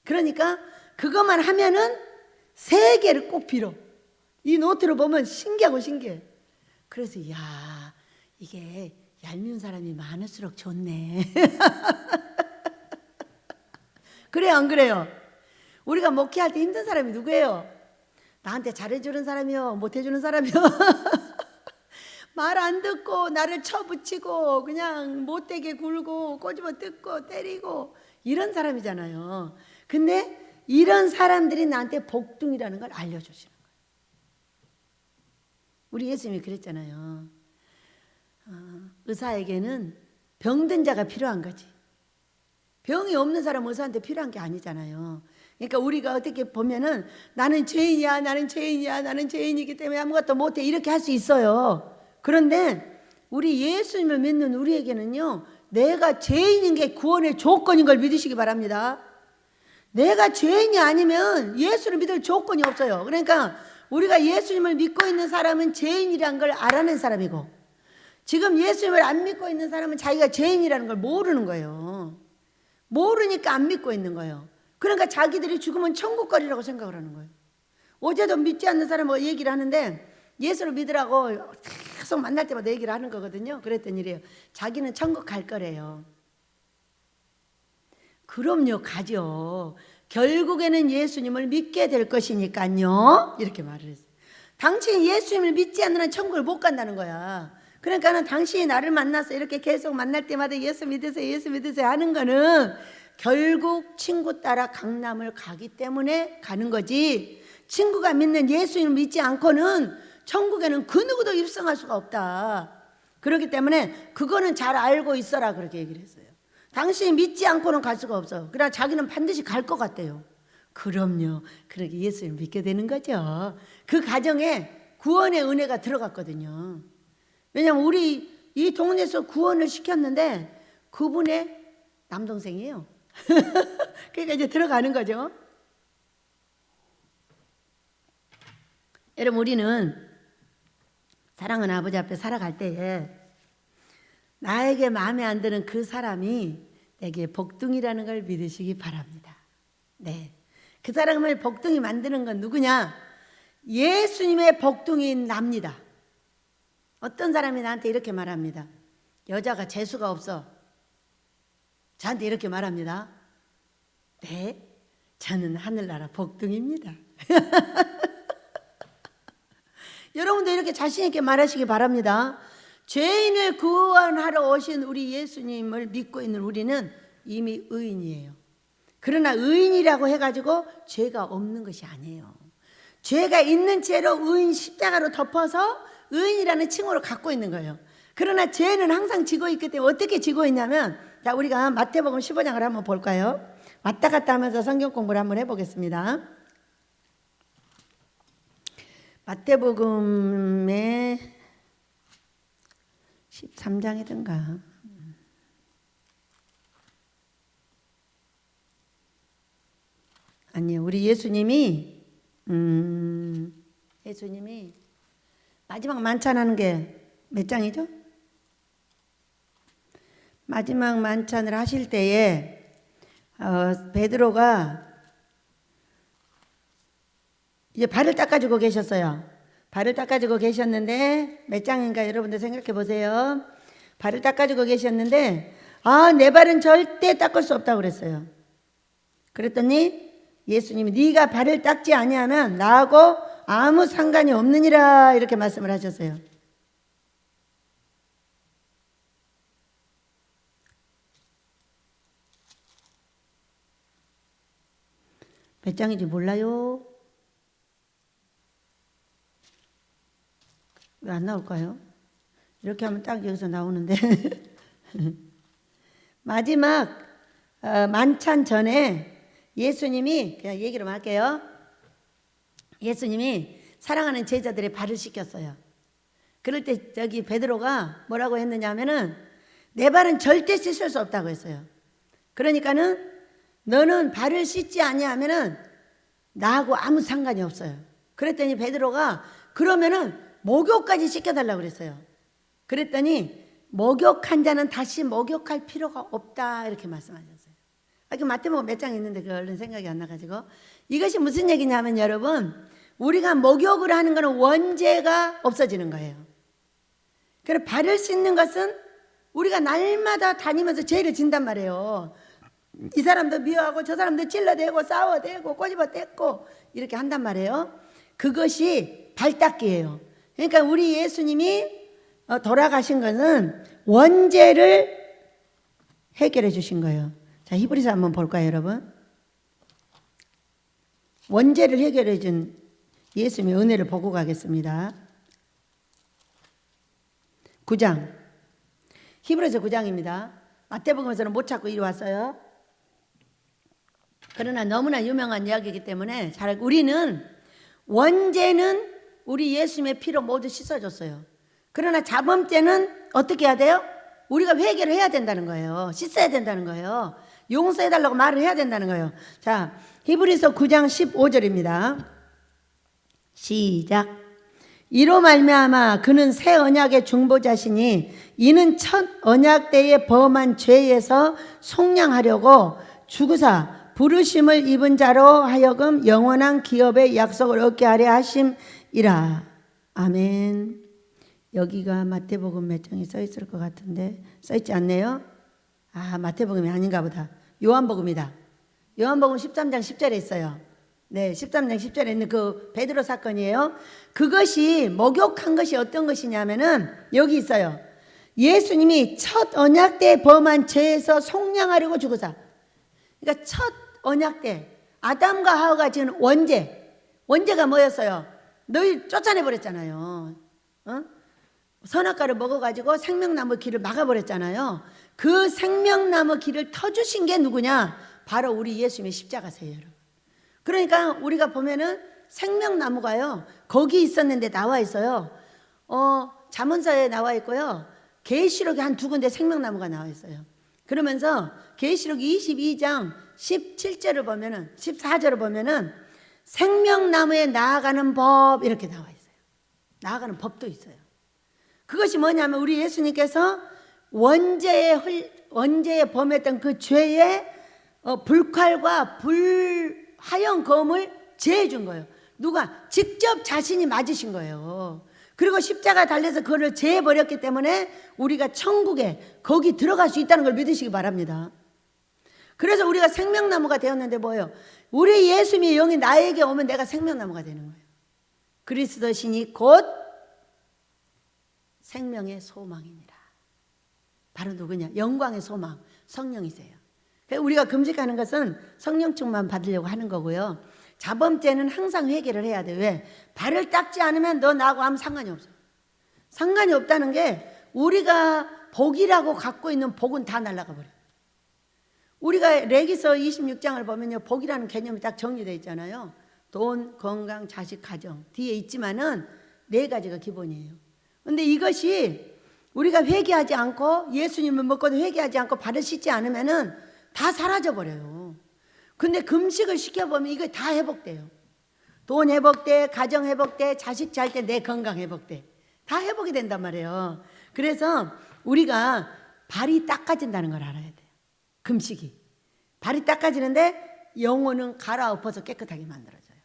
그러니까 그것만 하면은 3개를 꼭 빌어. 이 노트를 보면 신기해. 그래서 이게 얄미운 사람이 많을수록 좋네. 그래요 안 그래요? 우리가 목회할 때 힘든 사람이 누구예요? 나한테 잘해주는 사람이요? 못해주는 사람이요? 말 안 듣고 나를 쳐붙이고 그냥 못되게 굴고 꼬집어 뜯고 때리고 이런 사람이잖아요. 근데 이런 사람들이 나한테 복둥이라는 걸 알려주시는 거예요. 우리 예수님이 그랬잖아요. 의사에게는 병든 자가 필요한 거지. 병이 없는 사람 의사한테 필요한 게 아니잖아요. 그러니까 우리가 어떻게 보면은 나는 죄인이기 때문에 아무것도 못해 이렇게 할 수 있어요. 그런데 우리 예수님을 믿는 우리에게는요, 내가 죄인인 게 구원의 조건인 걸 믿으시기 바랍니다. 내가 죄인이 아니면 예수를 믿을 조건이 없어요. 그러니까 우리가 예수님을 믿고 있는 사람은 죄인이라는 걸 알아낸 사람이고, 지금 예수님을 안 믿고 있는 사람은 자기가 죄인이라는 걸 모르는 거예요. 모르니까 안 믿고 있는 거예요. 그러니까 자기들이 죽으면 천국 가리라고 생각을 하는 거예요. 어제도 믿지 않는 사람하고 얘기를 하는데 예수를 믿으라고 계속 만날 때마다 얘기를 하는 거거든요. 그랬더니 이래요. 자기는 천국 갈 거래요. 그럼요, 가죠. 결국에는 예수님을 믿게 될 것이니까요. 이렇게 말을 했어요. 당신이 예수님을 믿지 않는 한 천국을 못 간다는 거야. 그러니까는 당신이 나를 만나서 이렇게 계속 만날 때마다 예수 믿으세요 하는 거는 결국 친구 따라 강남을 가기 때문에 가는 거지, 친구가 믿는 예수님을 믿지 않고는 천국에는 그 누구도 입성할 수가 없다. 그렇기 때문에 그거는 잘 알고 있어라, 그렇게 얘기를 했어요. 당신이 믿지 않고는 갈 수가 없어. 그러나 자기는 반드시 갈 것 같대요. 그럼요. 그렇게 예수님을 믿게 되는 거죠. 그 가정에 구원의 은혜가 들어갔거든요. 왜냐하면 우리 이 동네에서 구원을 시켰는데 그분의 남동생이에요. 그러니까 이제 들어가는 거죠. 여러분, 우리는 사랑하는 아버지 앞에 살아갈 때에 나에게 마음에 안 드는 그 사람이 내게 복둥이라는 걸 믿으시기 바랍니다. 네, 그 사람을 복둥이 만드는 건 누구냐? 예수님의 복둥이인 납니다. 어떤 사람이 나한테 이렇게 말합니다. 여자가 재수가 없어. 저한테 이렇게 말합니다. 네, 저는 하늘나라 복둥입니다. 여러분도 이렇게 자신 있게 말하시기 바랍니다. 죄인을 구원하러 오신 우리 예수님을 믿고 있는 우리는 이미 의인이에요. 그러나 의인이라고 해가지고 죄가 없는 것이 아니에요. 죄가 있는 채로 의인 십자가로 덮어서 의인이라는 칭호를 갖고 있는 거예요. 그러나 죄는 항상 지고 있기 때문에 어떻게 지고 있냐면, 자, 우리가 마태복음 15장을 한번 볼까요? 왔다 갔다 하면서 성경 공부를 한번 해보겠습니다. 마태복음의 13장이든가 아니요, 우리 예수님이 마지막 만찬하는 게 몇 장이죠? 마지막 만찬을 하실 때에 베드로가 이제 발을 닦아주고 계셨어요. 발을 닦아주고 계셨는데 몇 장인가 여러분들 생각해 보세요. 발을 닦아주고 계셨는데 내 발은 절대 닦을 수 없다고 그랬어요. 그랬더니 예수님이 네가 발을 닦지 아니하면 나하고 아무 상관이 없느니라 이렇게 말씀을 하셨어요. 몇 장인지 몰라요? 왜 안 나올까요? 이렇게 하면 딱 여기서 나오는데 마지막 만찬 전에 예수님이, 그냥 얘기를 할게요. 예수님이 사랑하는 제자들의 발을 씻겼어요. 그럴 때 저기 베드로가 뭐라고 했느냐 하면은 내 발은 절대 씻을 수 없다고 했어요. 그러니까는 너는 발을 씻지 아니하면은 나하고 아무 상관이 없어요. 그랬더니 베드로가 그러면은 목욕까지 씻겨달라고 그랬어요. 그랬더니 목욕한 자는 다시 목욕할 필요가 없다 이렇게 말씀하셨어요. 그 마태복음 몇 장 있는데 그 얼른 생각이 안 나가지고, 이것이 무슨 얘기냐면 여러분, 우리가 목욕을 하는 것은 원죄가 없어지는 거예요. 그래서 발을 씻는 것은 우리가 날마다 다니면서 죄를 진단 말이에요. 이 사람도 미워하고 저 사람도 찔러대고 싸워대고 꼬집어댔고 이렇게 한단 말이에요. 그것이 발닦기예요. 그러니까 우리 예수님이 돌아가신 것은 원죄를 해결해 주신 거예요. 자, 히브리서 한번 볼까요, 여러분? 원죄를 해결해 준 예수님의 은혜를 보고 가겠습니다. 9장. 히브리서 9장입니다. 마태복음에서는 못 찾고 이리 왔어요. 그러나 너무나 유명한 이야기이기 때문에 우리는 원죄는 우리 예수님의 피로 모두 씻어줬어요. 그러나 자범죄는 어떻게 해야 돼요? 우리가 회개를 해야 된다는 거예요. 씻어야 된다는 거예요. 용서해달라고 말을 해야 된다는 거예요. 자, 히브리서 9장 15절입니다. 시작. 이로 말미암아 그는 새 언약의 중보자시니 이는 첫 언약 때에 범한 죄에서 속량하려고 죽으사 부르심을 입은 자로 하여금 영원한 기업의 약속을 얻게 하려 하심이라. 아멘. 여기가 마태복음 몇 장에 써 있을 것 같은데 써 있지 않네요. 마태복음이 아닌가 보다. 요한복음이다. 요한복음 13장 10절에 있어요. 네, 13장 10절에 있는 그 베드로 사건이에요. 그것이 목욕한 것이 어떤 것이냐면은 여기 있어요. 예수님이 첫 언약 때 범한 죄에서 속량하려고 죽으사. 그러니까 첫 언약 때 아담과 하와가 지은 원죄가 뭐였어요? 너희 쫓아내버렸잖아요. 선악과를 먹어가지고 생명나무 길을 막아버렸잖아요. 그 생명나무 길을 터주신 게 누구냐? 바로 우리 예수님의 십자가세요, 여러분. 그러니까 우리가 보면은 생명나무가요, 거기 있었는데 나와 있어요. 잠언서에 나와 있고요. 계시록에 한 두 군데 생명나무가 나와 있어요. 그러면서 계시록 22장 17절을 보면은 14절을 보면은 생명나무에 나아가는 법 이렇게 나와 있어요. 나아가는 법도 있어요. 그것이 뭐냐면 우리 예수님께서 원죄에 범했던 그 죄의 불칼과 불하영 검을 제해 준 거예요. 누가? 직접 자신이 맞으신 거예요. 그리고 십자가 달려서 그거를 제해버렸기 때문에 우리가 천국에 거기 들어갈 수 있다는 걸 믿으시기 바랍니다. 그래서 우리가 생명나무가 되었는데 뭐예요? 우리 예수님의 영이 나에게 오면 내가 생명나무가 되는 거예요. 그리스도 신이 곧 생명의 소망이니라. 바로 누구냐? 영광의 소망, 성령이세요. 우리가 금식하는 것은 성령 충만 받으려고 하는 거고요. 자범죄는 항상 회개를 해야 돼요. 왜? 발을 닦지 않으면 너 나하고 아무 상관이 없어요. 상관이 없다는 게 우리가 복이라고 갖고 있는 복은 다 날아가 버려요. 우리가 레위기서 26장을 보면요, 복이라는 개념이 딱 정리되어 있잖아요. 돈, 건강, 자식, 가정 뒤에 있지만은 4가지가 기본이에요. 근데 이것이 우리가 회개하지 않고 예수님을 먹고도 회개하지 않고 발을 씻지 않으면은 다 사라져 버려요. 근데 금식을 시켜보면 이거 다 회복돼요. 돈 회복돼, 가정 회복돼, 자식 잘 때 내 건강 회복돼. 다 회복이 된단 말이에요. 그래서 우리가 발이 닦아진다는 걸 알아야 돼요. 금식이. 발이 닦아지는데 영혼은 갈아엎어서 깨끗하게 만들어져요.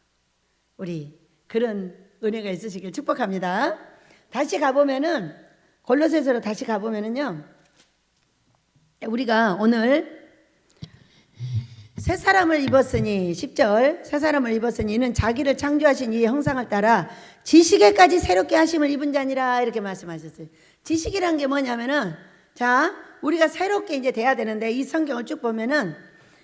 우리 그런 은혜가 있으시길 축복합니다. 다시 가보면은 골로새서로 다시 가보면은요, 우리가 오늘 새 사람을 입었으니 10절 새 사람을 입었으니 이는 자기를 창조하신 이의 형상을 따라 지식에까지 새롭게 하심을 입은 자니라 이렇게 말씀하셨어요. 지식이란 게 뭐냐면은 자 우리가 새롭게 이제 돼야 되는데 이 성경을 쭉 보면은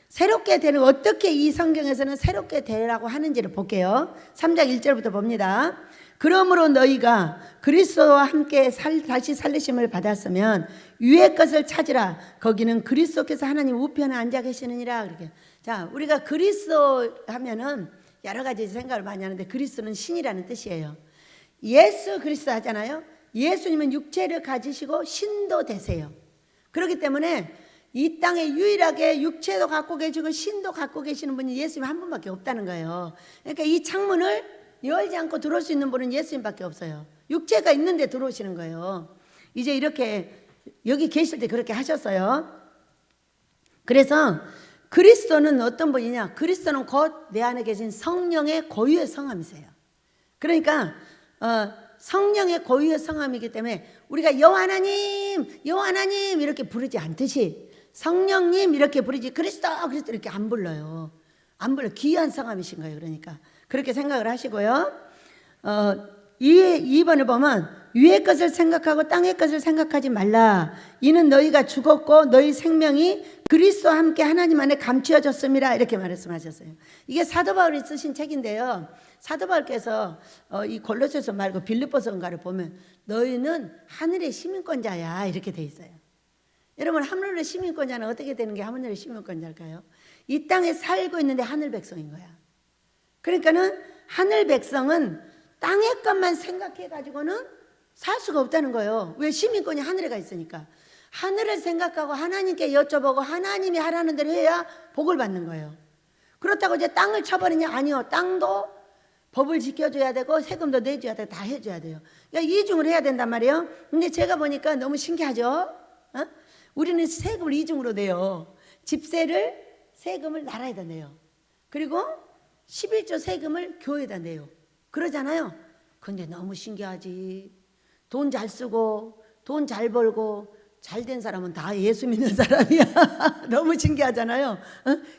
새롭게 되는 어떻게 이 성경에서는 새롭게 되라고 하는지를 볼게요. 3장 1절부터 봅니다. 그러므로 너희가 그리스도와 함께 다시 살리심을 받았으면 위의 것을 찾으라. 거기는 그리스도께서 하나님 우편에 앉아 계시느니라. 그렇게. 자, 우리가 그리스도 하면은 여러 가지 생각을 많이 하는데 그리스도는 신이라는 뜻이에요. 예수 그리스도 하잖아요. 예수님은 육체를 가지시고 신도 되세요. 그렇기 때문에 이 땅에 유일하게 육체도 갖고 계시고 신도 갖고 계시는 분이 예수님 한 분밖에 없다는 거예요. 그러니까 이 창문을 열지 않고 들어올 수 있는 분은 예수님밖에 없어요. 육체가 있는데 들어오시는 거예요. 이제 이렇게 여기 계실 때 그렇게 하셨어요. 그래서 그리스도는 어떤 분이냐? 그리스도는 곧 내 안에 계신 성령의 고유의 성함이세요. 그러니까 성령의 고유의 성함이기 때문에 우리가 여호와 하나님 이렇게 부르지 않듯이 성령님 이렇게 부르지 그리스도 이렇게 안 불러요. 안 불러. 귀한 성함이신 거예요. 그러니까 그렇게 생각을 하시고요. 2번을 보면 위의 것을 생각하고 땅의 것을 생각하지 말라. 이는 너희가 죽었고 너희 생명이 그리스도와 함께 하나님 안에 감추어졌음이라 이렇게 말씀하셨어요. 이게 사도 바울이 쓰신 책인데요. 사도 바울께서 이 골로새서 말고 빌립보서인가를 보면 너희는 하늘의 시민권자야 이렇게 돼 있어요. 여러분 하늘의 시민권자는 어떻게 되는 게 하늘의 시민권자일까요? 이 땅에 살고 있는데 하늘 백성인 거야. 그러니까는 하늘 백성은 땅의 것만 생각해 가지고는 살 수가 없다는 거예요. 왜? 시민권이 하늘에 가 있으니까. 하늘을 생각하고 하나님께 여쭤보고 하나님이 하라는 대로 해야 복을 받는 거예요. 그렇다고 이제 땅을 쳐버리냐? 아니요. 땅도 법을 지켜줘야 되고 세금도 내줘야 되고 다 해줘야 돼요. 그러니까 이중을 해야 된단 말이에요. 근데 제가 보니까 너무 신기하죠? 우리는 세금을 이중으로 내요. 집세를 세금을 나라에다 내요. 그리고 11조 세금을 교회에다 내요. 그러잖아요. 근데 너무 신기하지. 돈 잘 쓰고 돈 잘 벌고 잘 된 사람은 다 예수 믿는 사람이야. 너무 신기하잖아요.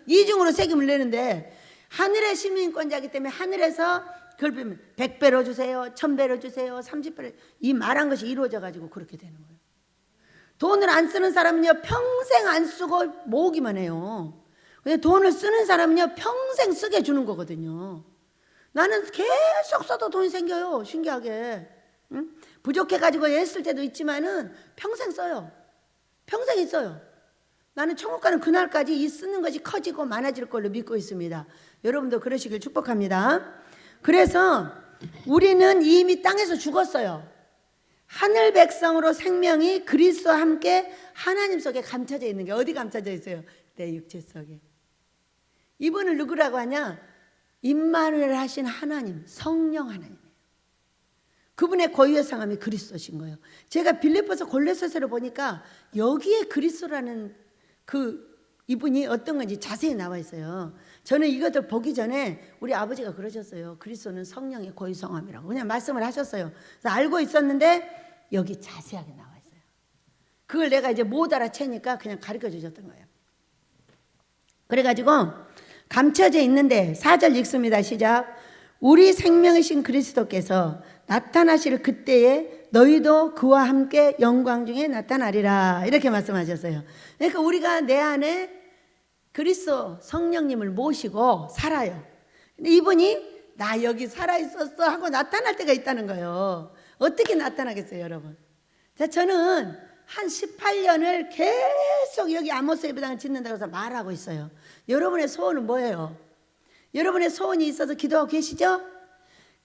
이중으로 세금을 내는데 하늘의 시민권자이기 때문에 하늘에서 그걸 보면 100배로 주세요, 1000배로 주세요, 30배로 이 말한 것이 이루어져 가지고 그렇게 되는 거예요. 돈을 안 쓰는 사람은요 평생 안 쓰고 모으기만 해요. 근데 돈을 쓰는 사람은요 평생 쓰게 주는 거거든요. 나는 계속 써도 돈이 생겨요. 신기하게. 응? 부족해가지고 애쓸 때도 있지만은 평생 써요. 평생 있어요. 나는 천국 가는 그날까지 이 쓰는 것이 커지고 많아질 걸로 믿고 있습니다. 여러분도 그러시길 축복합니다. 그래서 우리는 이미 땅에서 죽었어요. 하늘 백성으로 생명이 그리스도와 함께 하나님 속에 감춰져 있는 게 어디 감춰져 있어요? 내 육체 속에. 이분을 누구라고 하냐? 임마누엘 하신 하나님, 성령 하나님이에요. 그분의 고유의 성함이 그리스도신 거예요. 제가 빌립보서 골로새서를 보니까 여기에 그리스도라는 그 이분이 어떤 건지 자세히 나와 있어요. 저는 이것을 보기 전에 우리 아버지가 그러셨어요. 그리스도는 성령의 고유성함이라고 그냥 말씀을 하셨어요. 그래서 알고 있었는데 여기 자세하게 나와 있어요. 그걸 내가 이제 못 알아채니까 그냥 가르쳐 주셨던 거예요. 그래가지고 감춰져 있는데 4절 읽습니다. 시작. 우리 생명이신 그리스도께서 나타나실 그때에 너희도 그와 함께 영광 중에 나타나리라. 이렇게 말씀하셨어요. 그러니까 우리가 내 안에 그리스도 성령님을 모시고 살아요. 근데 이분이 나 여기 살아있었어 하고 나타날 때가 있다는 거예요. 어떻게 나타나겠어요, 여러분? 자, 저는 한 18년을 계속 여기 아모스 예배당을 짓는다고 해서 말하고 있어요. 여러분의 소원은 뭐예요? 여러분의 소원이 있어서 기도하고 계시죠?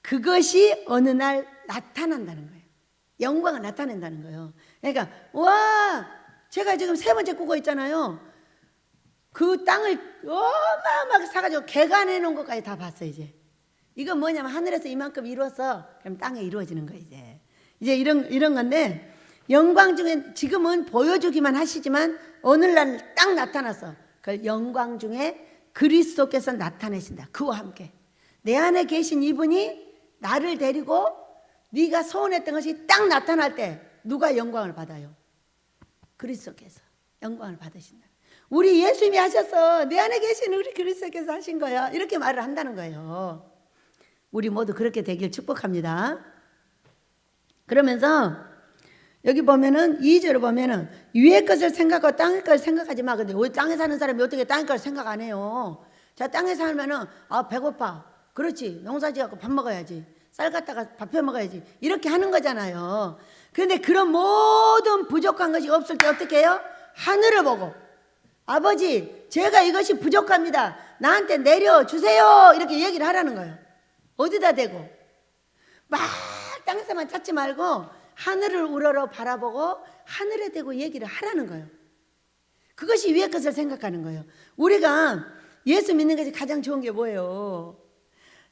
그것이 어느 날 나타난다는 거예요. 영광을 나타낸다는 거예요. 그러니까 와, 제가 지금 3번째 꾸고 있잖아요. 그 땅을 어마어마하게 사가지고 개간해 놓은 것까지 다 봤어요. 이제 이건 뭐냐면 하늘에서 이만큼 이루어서 그럼 땅에 이루어지는 거예요. 이제 이런 건데, 영광 중에 지금은 보여주기만 하시지만 오늘날 딱 나타나서 그 영광 중에 그리스도께서 나타내신다. 그와 함께 내 안에 계신 이분이 나를 데리고 네가 소원했던 것이 딱 나타날 때 누가 영광을 받아요? 그리스도께서 영광을 받으신다. 우리 예수님이 하셔서 내 안에 계신 우리 그리스도께서 하신 거야. 이렇게 말을 한다는 거예요. 우리 모두 그렇게 되길 축복합니다. 그러면서 여기 보면은 2절을 보면은 위의 것을 생각하고 땅의 것을 생각하지 마. 근데 왜 땅에 사는 사람이 어떻게 땅의 것을 생각 안 해요? 자, 땅에 살면은 배고파. 그렇지. 농사 지어갖고 밥 먹어야지. 쌀 갖다가 밥 해 먹어야지. 이렇게 하는 거잖아요. 그런데 그런 모든 부족한 것이 없을 때 어떻게 해요? 하늘을 보고 아버지, 제가 이것이 부족합니다. 나한테 내려주세요. 이렇게 얘기를 하라는 거예요. 어디다 대고 막 땅에서만 찾지 말고 하늘을 우러러 바라보고 하늘에 대고 얘기를 하라는 거예요. 그것이 위의 것을 생각하는 거예요. 우리가 예수 믿는 것이 가장 좋은 게 뭐예요?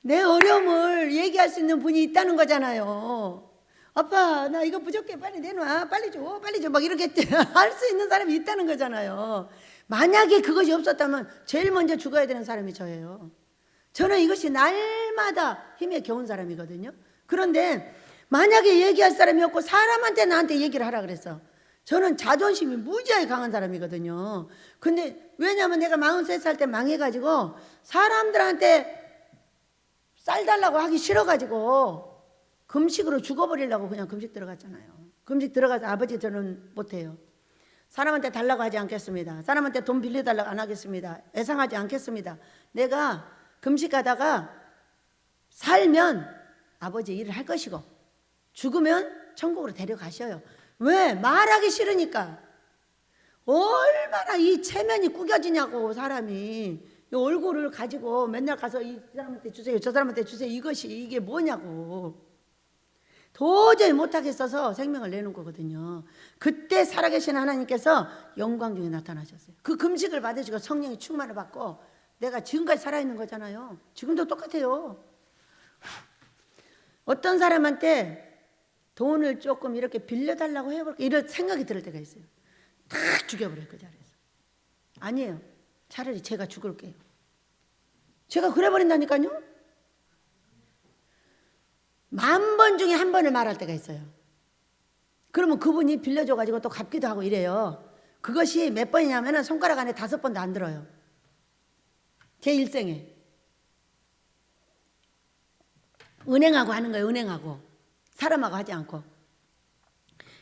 내 어려움을 얘기할 수 있는 분이 있다는 거잖아요. 아빠, 나 이거 부족해. 빨리 내놔. 빨리 줘. 빨리 줘. 막 이렇게 할 수 있는 사람이 있다는 거잖아요. 만약에 그것이 없었다면 제일 먼저 죽어야 되는 사람이 저예요. 저는 이것이 날마다 힘에 겨운 사람이거든요. 그런데 만약에 얘기할 사람이 없고 사람한테 나한테 얘기를 하라 그랬어. 저는 자존심이 무지하게 강한 사람이거든요. 근데 왜냐하면 내가 43살 때 망해가지고 사람들한테 쌀 달라고 하기 싫어가지고 금식으로 죽어버리려고 그냥 금식 들어갔잖아요. 금식 들어가서 아버지 저는 못해요. 사람한테 달라고 하지 않겠습니다. 사람한테 돈 빌려달라고 안 하겠습니다. 애상하지 않겠습니다. 내가 금식하다가 살면 아버지 일을 할 것이고 죽으면 천국으로 데려가셔요. 왜? 말하기 싫으니까. 얼마나 이 체면이 구겨지냐고. 사람이 이 얼굴을 가지고 맨날 가서 이 사람한테 주세요, 저 사람한테 주세요. 이게 뭐냐고. 도저히 못하겠어서 생명을 내는 거거든요. 그때 살아계신 하나님께서 영광 중에 나타나셨어요. 그 금식을 받으시고 성령의 충만을 받고 내가 지금까지 살아있는 거잖아요. 지금도 똑같아요. 어떤 사람한테 돈을 조금 이렇게 빌려달라고 해볼까 이런 생각이 들 때가 있어요. 다 죽여버려요. 그 자리에서. 아니에요. 차라리 제가 죽을게요. 제가 그래버린다니까요. 10,000번 중에 1번을 말할 때가 있어요. 그러면 그분이 빌려줘가지고 또 갚기도 하고 이래요. 그것이 몇 번이냐면 손가락 안에 5번도 안 들어요. 제 일생에. 은행하고 하는 거예요. 은행하고. 사람하고 하지 않고.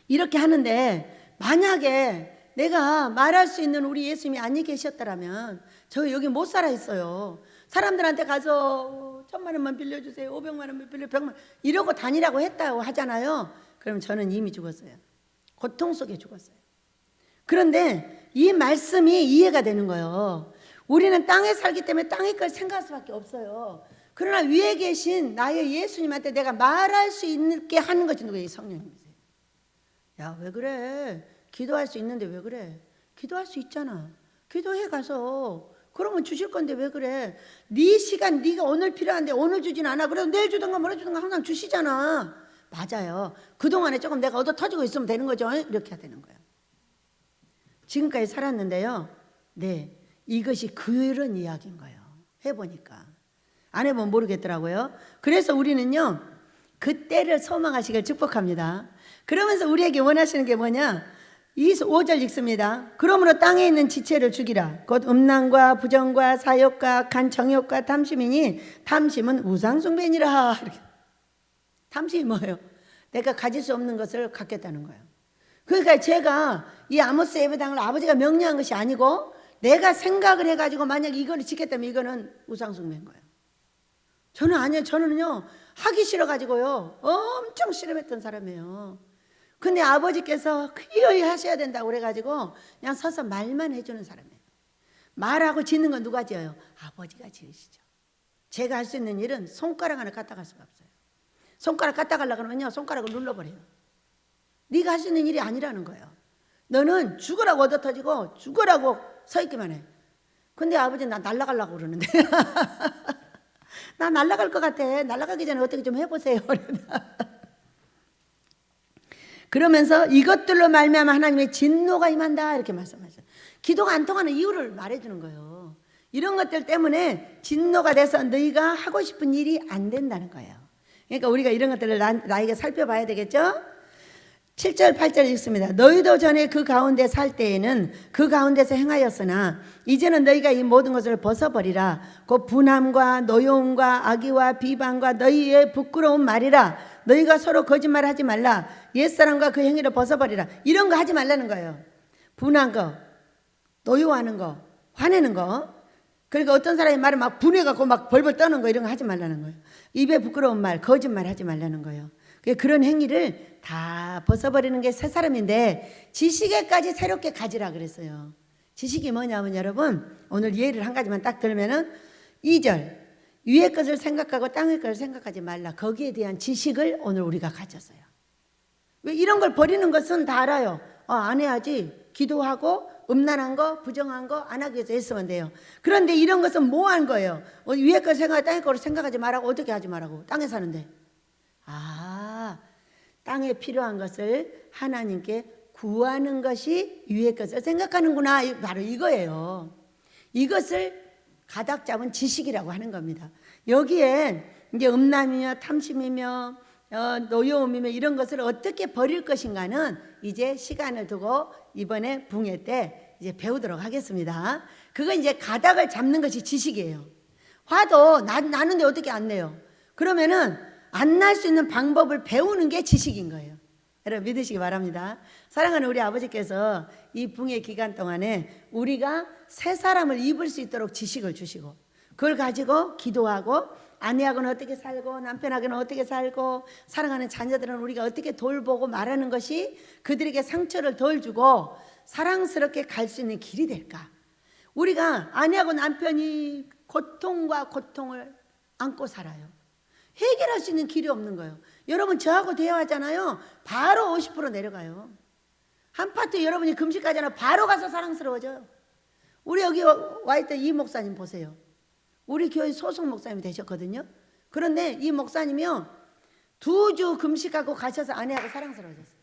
이렇게 하는데 만약에 내가 말할 수 있는 우리 예수님이 안에 계셨더라면 저 여기 못 살아 있어요. 사람들한테 가서 1,000만 원만 빌려주세요. 500만 원만 빌려 100만 이러고 다니라고 했다고 하잖아요. 그럼 저는 이미 죽었어요. 고통 속에 죽었어요. 그런데 이 말씀이 이해가 되는 거예요. 우리는 땅에 살기 때문에 땅의 걸 생각할 수밖에 없어요. 그러나 위에 계신 나의 예수님한테 내가 말할 수 있게 하는 것이 누구예요? 성령님이세요. 야, 왜 그래? 기도할 수 있는데 왜 그래? 기도할 수 있잖아. 기도해 가서. 그러면 주실 건데 왜 그래? 네 시간 네가 오늘 필요한데 오늘 주진 않아. 그래도 내일 주든가 모레 주든가 항상 주시잖아. 맞아요. 그동안에 조금 내가 얻어 터지고 있으면 되는 거죠. 이렇게 해야 되는 거예요. 지금까지 살았는데요. 네. 이것이 그런 이야기인 거예요. 해보니까. 안 해보면 모르겠더라고요. 그래서 우리는요, 그때를 소망하시길 축복합니다. 그러면서 우리에게 원하시는 게 뭐냐? 5절 읽습니다. 그러므로 땅에 있는 지체를 죽이라. 곧 음란과 부정과 사욕과 간 정욕과 탐심이니 탐심은 우상숭배니라. 탐심이 뭐예요? 내가 가질 수 없는 것을 갖겠다는 거예요. 그러니까 제가 이 아모스 예배당을 아버지가 명령한 것이 아니고 내가 생각을 해가지고 만약 이거를 지켰다면 이거는 우상숭배인 거예요. 저는 아니에요. 저는요 하기 싫어가지고요 엄청 싫어했던 사람이에요. 근데 아버지께서 기어이 하셔야 된다고 그래가지고 그냥 서서 말만 해주는 사람이에요. 말하고 짓는 건 누가 지어요? 아버지가 지으시죠. 제가 할 수 있는 일은 손가락 하나 갖다 갈 수가 없어요. 손가락 갖다 가려고 그러면요 손가락을 눌러버려요. 네가 할 수 있는 일이 아니라는 거예요. 너는 죽으라고 얻어 터지고 죽으라고 서 있기만 해. 근데 아버지는 나 날아가려고 그러는데 나 날아갈 것 같아. 날아가기 전에 어떻게 좀 해보세요. 그러면서 이것들로 말미암아 하나님의 진노가 임한다 이렇게 말씀하셨어요. 기도가 안 통하는 이유를 말해주는 거예요. 이런 것들 때문에 진노가 돼서 너희가 하고 싶은 일이 안 된다는 거예요. 그러니까 우리가 이런 것들을 나에게 살펴봐야 되겠죠. 7절 8절 읽습니다. 너희도 전에 그 가운데 살 때에는 그 가운데서 행하였으나 이제는 너희가 이 모든 것을 벗어버리라. 곧 분함과 노여움과 악의와 비방과 너희의 부끄러운 말이라. 너희가 서로 거짓말하지 말라. 옛사람과 그 행위를 벗어버리라. 이런 거 하지 말라는 거예요. 분한 거, 노여워하는 거, 화내는 거. 그러니까 어떤 사람이 말을 막 분해갖고 막 벌벌 떠는 거 이런 거 하지 말라는 거예요. 입에 부끄러운 말, 거짓말 하지 말라는 거예요. 그런 행위를 다 벗어버리는 게 새 사람인데 지식에까지 새롭게 가지라 그랬어요. 지식이 뭐냐면 여러분 오늘 예를 한 가지만 딱 들면은 2절 위의 것을 생각하고 땅의 것을 생각하지 말라. 거기에 대한 지식을 오늘 우리가 가졌어요. 왜 이런 걸 버리는 것은 다 알아요. 안 해야지. 기도하고 음란한 거 부정한 거 안 하기 위해서 애쓰면 돼요. 그런데 이런 것은 뭐 한 거예요? 위의 것 생각하고 땅의 것을 생각하지 말라고. 어떻게 하지 말라고? 땅에 사는데 땅에 필요한 것을 하나님께 구하는 것이 위의 것을 생각하는구나. 바로 이거예요. 이것을 가닥 잡은 지식이라고 하는 겁니다. 여기에 이제 음란이며 탐심이며 노여움이며 이런 것을 어떻게 버릴 것인가는 이제 시간을 두고 이번에 붕회 때 이제 배우도록 하겠습니다. 그건 이제 가닥을 잡는 것이 지식이에요. 화도 나는데 어떻게 안 내요? 그러면은 안 날 수 있는 방법을 배우는 게 지식인 거예요. 여러분 믿으시기 바랍니다. 사랑하는 우리 아버지께서 이 붕괴 기간 동안에 우리가 새 사람을 입을 수 있도록 지식을 주시고 그걸 가지고 기도하고 아내하고는 어떻게 살고 남편하고는 어떻게 살고 사랑하는 자녀들은 우리가 어떻게 돌보고 말하는 것이 그들에게 상처를 덜 주고 사랑스럽게 갈 수 있는 길이 될까. 우리가 아내하고 남편이 고통과 고통을 안고 살아요. 해결할 수 있는 길이 없는 거예요. 여러분 저하고 대화하잖아요. 바로 50% 내려가요. 한 파트 여러분이 금식하잖아요. 바로 가서 사랑스러워져요. 우리 여기 와 있던 이 목사님 보세요. 우리 교회 소속 목사님이 되셨거든요. 그런데 이 목사님이요 2주 금식하고 가셔서 아내하고 사랑스러워졌어요.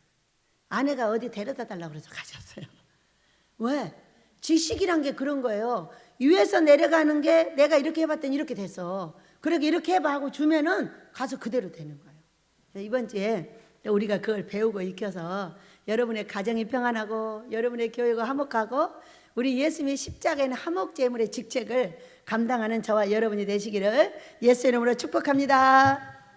아내가 어디 데려다 달라고 그래서 가셨어요. 왜? 지식이란 게 그런 거예요. 위에서 내려가는 게 내가 이렇게 해봤더니 이렇게 됐어. 그렇게 이렇게 해봐 하고 주면은 가서 그대로 되는 거예요. 이번 주에 우리가 그걸 배우고 익혀서 여러분의 가정이 평안하고 여러분의 교회가 화목하고 우리 예수님의 십자가에는 화목 제물의 직책을 감당하는 저와 여러분이 되시기를 예수 이름으로 축복합니다.